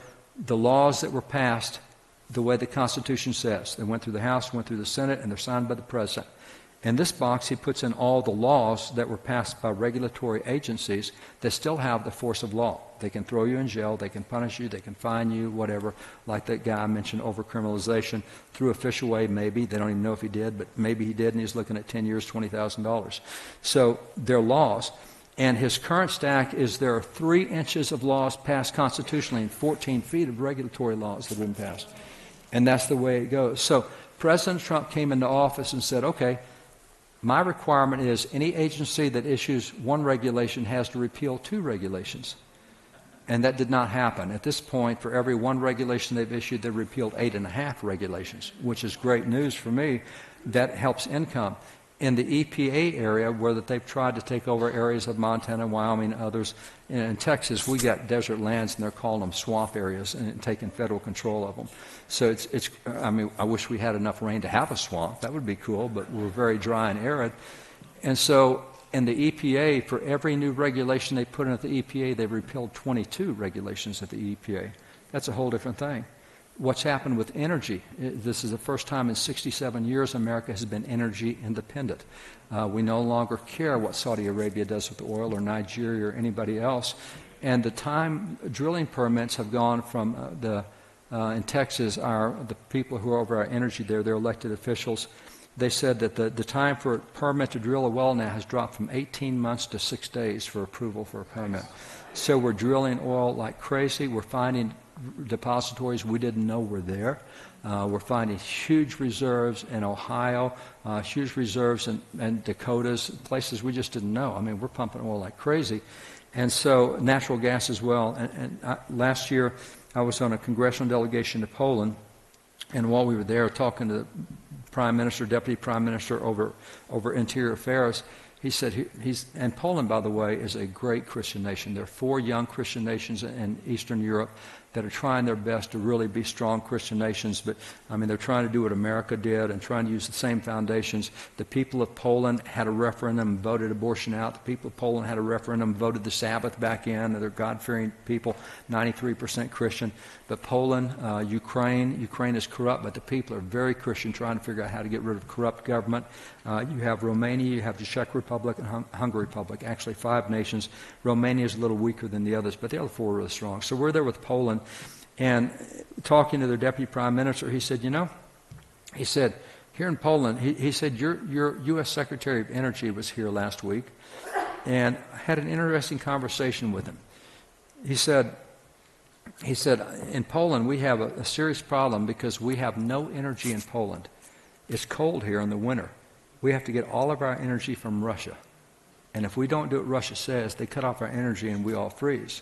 the laws that were passed the way the Constitution says. They went through the House, went through the Senate, and they're signed by the President. In this box, he puts in all the laws that were passed by regulatory agencies that still have the force of law. They can throw you in jail, they can punish you, they can fine you, whatever, like that guy I mentioned, overcriminalization, through official way maybe. They don't even know if he did, but maybe he did, and he's looking at 10 years, $20,000. So they're laws. And his current stack is there are 3 inches of laws passed constitutionally and 14 feet of regulatory laws that have been passed. And that's the way it goes. So President Trump came into office and said, okay, my requirement is any agency that issues 1 regulation has to repeal 2 regulations. And that did not happen. At this point, for every 1 regulation they've issued, they've repealed 8.5 regulations, which is great news for me. That helps income. In the EPA area, where that they've tried to take over areas of Montana, Wyoming, others, in Texas, we got desert lands, and they're calling them swamp areas and taking federal control of them. So I mean, I wish we had enough rain to have a swamp. That would be cool, but we're very dry and arid. And so in the EPA, for every new regulation they put in at the EPA, they've repealed 22 regulations at the EPA. That's a whole different thing. What's happened with energy? This is the first time in 67 years America has been energy independent. We no longer care what Saudi Arabia does with oil or Nigeria or anybody else. And the time drilling permits have gone from in Texas, the people who are over our energy there, they're elected officials. They said that the time for a permit to drill a well now has dropped from 18 months to 6 days for approval for a permit. So we're drilling oil like crazy. We're finding depositories we didn't know were there. We're finding huge reserves in Ohio, huge reserves in Dakotas, places we just didn't know. I mean, we're pumping oil like crazy. And so natural gas as well. Last year, I was on a congressional delegation to Poland, and while we were there talking to the Prime Minister, Deputy Prime Minister over Interior Affairs, he said, and Poland, by the way, is a great Christian nation. There are 4 young Christian nations in Eastern Europe that are trying their best to really be strong Christian nations, but I mean, they're trying to do what America did and trying to use the same foundations. The people of Poland had a referendum and voted abortion out. The people of Poland had a referendum and voted the Sabbath back in. They're God-fearing people, 93% Christian. But Poland, Ukraine is corrupt, but the people are very Christian, trying to figure out how to get rid of corrupt government. You have Romania, you have the Czech Republic, and Hungary Republic, actually 5 nations. Romania is a little weaker than the others, but the other 4 are really strong. So we're there with Poland, and talking to their Deputy Prime Minister, he said, he said, here in Poland, he said, your U.S. Secretary of Energy was here last week, and I had an interesting conversation with him. He said, in Poland, we have a serious problem because we have no energy in Poland. It's cold here in the winter. We have to get all of our energy from Russia. And if we don't do what Russia says, they cut off our energy and we all freeze.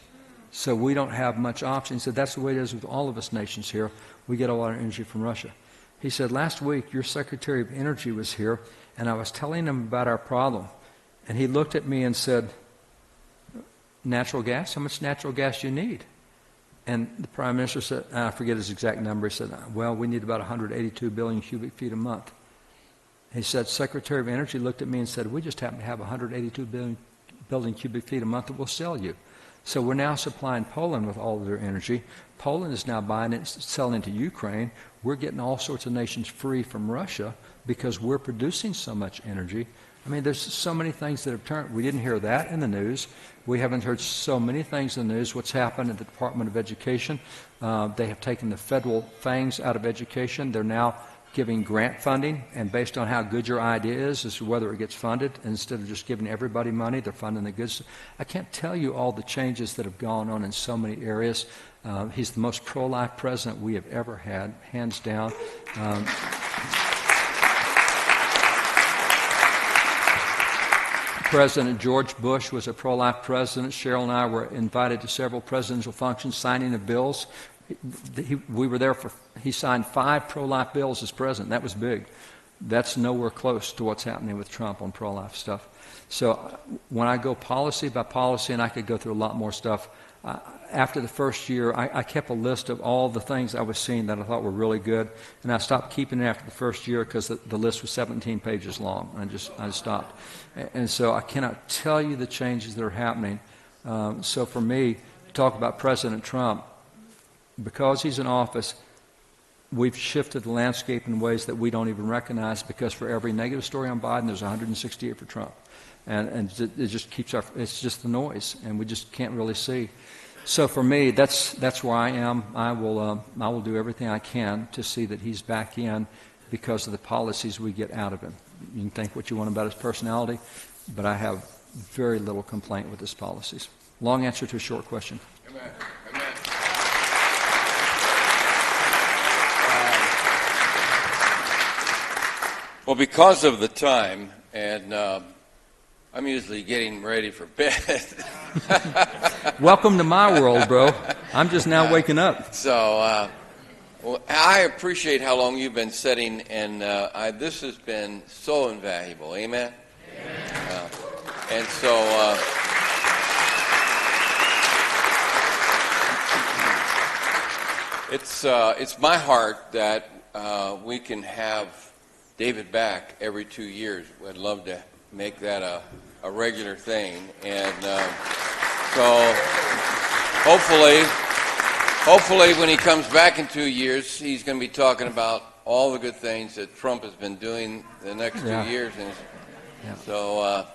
So we don't have much option. He said, that's the way it is with all of us nations here. We get all our energy from Russia. He said, last week your Secretary of Energy was here, and I was telling him about our problem. And he looked at me and said, natural gas? How much natural gas do you need? And the Prime Minister said, I forget his exact number, he said, well, we need about 182 billion cubic feet a month. He said, Secretary of Energy looked at me and said, we just happen to have 182 billion cubic feet a month that we'll sell you. So we're now supplying Poland with all of their energy. Poland is now buying it, selling it to Ukraine. We're getting all sorts of nations free from Russia because we're producing so much energy. I mean, there's so many things that have turned. We didn't hear that in the news. We haven't heard so many things in the news. What's happened at the Department of Education, they have taken the federal fangs out of education. They're now giving grant funding, and based on how good your idea is as to whether it gets funded, instead of just giving everybody money, they're funding the good stuff. I can't tell you all the changes that have gone on in so many areas. He's the most pro-life president we have ever had, hands down. President George Bush was a pro-life president. Cheryl and I were invited to several presidential functions, signing of bills. We were there he signed 5 pro-life bills as president. That was big. That's nowhere close to what's happening with Trump on pro-life stuff. So when I go policy by policy, and I could go through a lot more stuff, after the first year, I kept a list of all the things I was seeing that I thought were really good, and I stopped keeping it after the first year because the list was 17 pages long. I stopped. And so I cannot tell you the changes that are happening. So for me, talk about President Trump, because he's in office, we've shifted the landscape in ways that we don't even recognize, because for every negative story on Biden, there's 168 for Trump. And it just keeps it's just the noise, and we just can't really see. So for me, that's where I am. I will do everything I can to see that he's back in because of the policies we get out of him. You can think what you want about his personality, but I have very little complaint with his policies. Long answer to a short question. Amen. Amen. Well, because of the time, and I'm usually getting ready for bed. Welcome to my world, bro. I'm just now waking up. So, well, I appreciate how long you've been sitting, and this has been so invaluable. Amen? Amen. And so, it's my heart that we can have David back every 2 years. I'd love to make that a regular thing, and so hopefully when he comes back in 2 years, he's going to be talking about all the good things that Trump has been doing the next 2 years. And so,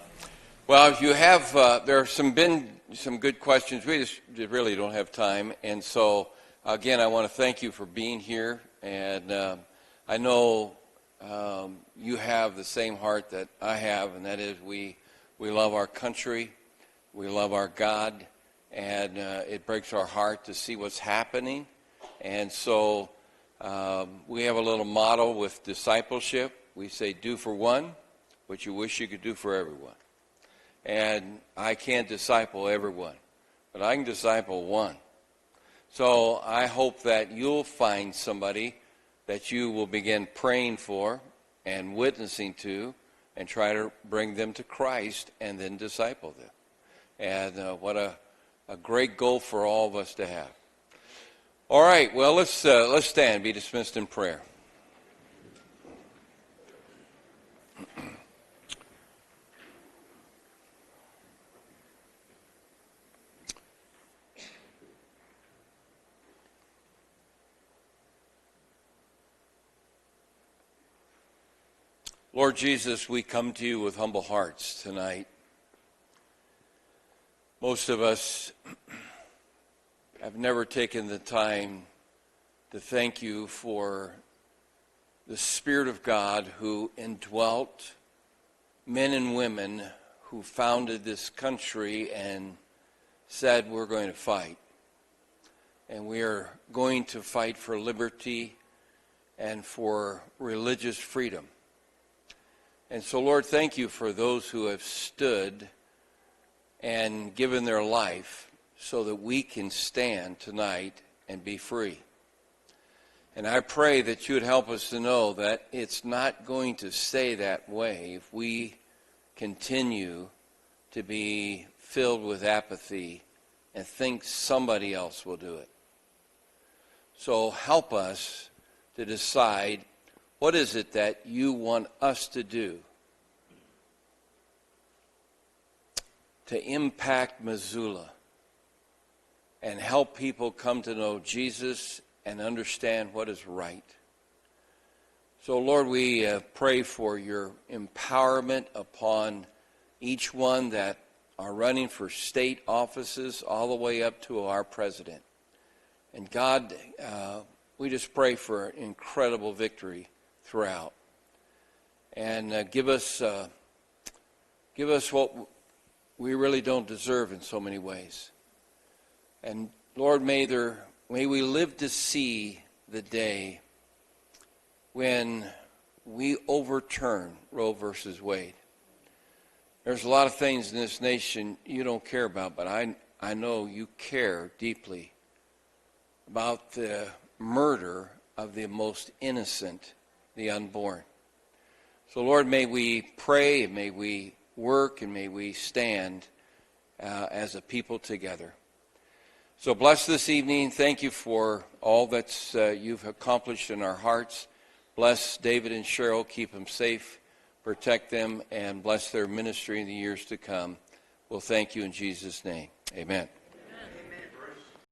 well, if you have, there have been some good questions. We just really don't have time, and so again, I want to thank you for being here, and I know you have the same heart that I have, and that is we love our country, we love our God, and it breaks our heart to see what's happening. And so we have a little motto with discipleship. We say, do for one what you wish you could do for everyone. And I can't disciple everyone, but I can disciple one. So I hope that you'll find somebody that you will begin praying for and witnessing to and try to bring them to Christ and then disciple them. And what a great goal for all of us to have. All right, well, let's stand, be dismissed in prayer. Lord Jesus, we come to you with humble hearts tonight. Most of us have never taken the time to thank you for the Spirit of God who indwelt men and women who founded this country and said, we're going to fight. And we are going to fight for liberty and for religious freedom. And so, Lord, thank you for those who have stood and given their life so that we can stand tonight and be free. And I pray that you would help us to know that it's not going to stay that way if we continue to be filled with apathy and think somebody else will do it. So help us to decide, what is it that you want us to do to impact Missoula and help people come to know Jesus and understand what is right. So, Lord, we pray for your empowerment upon each one that are running for state offices all the way up to our president. And God, we just pray for incredible victory throughout. And give us what we really don't deserve in so many ways. And Lord, may we live to see the day when we overturn Roe versus Wade. There's a lot of things in this nation you don't care about, but I know you care deeply about the murder of the most innocent, the unborn. So, Lord, may we pray, and may we work, and may we stand as a people together. So bless this evening. Thank you for all that you've accomplished in our hearts. Bless David and Cheryl. Keep them safe. Protect them and bless their ministry in the years to come. We'll thank you in Jesus' name. Amen.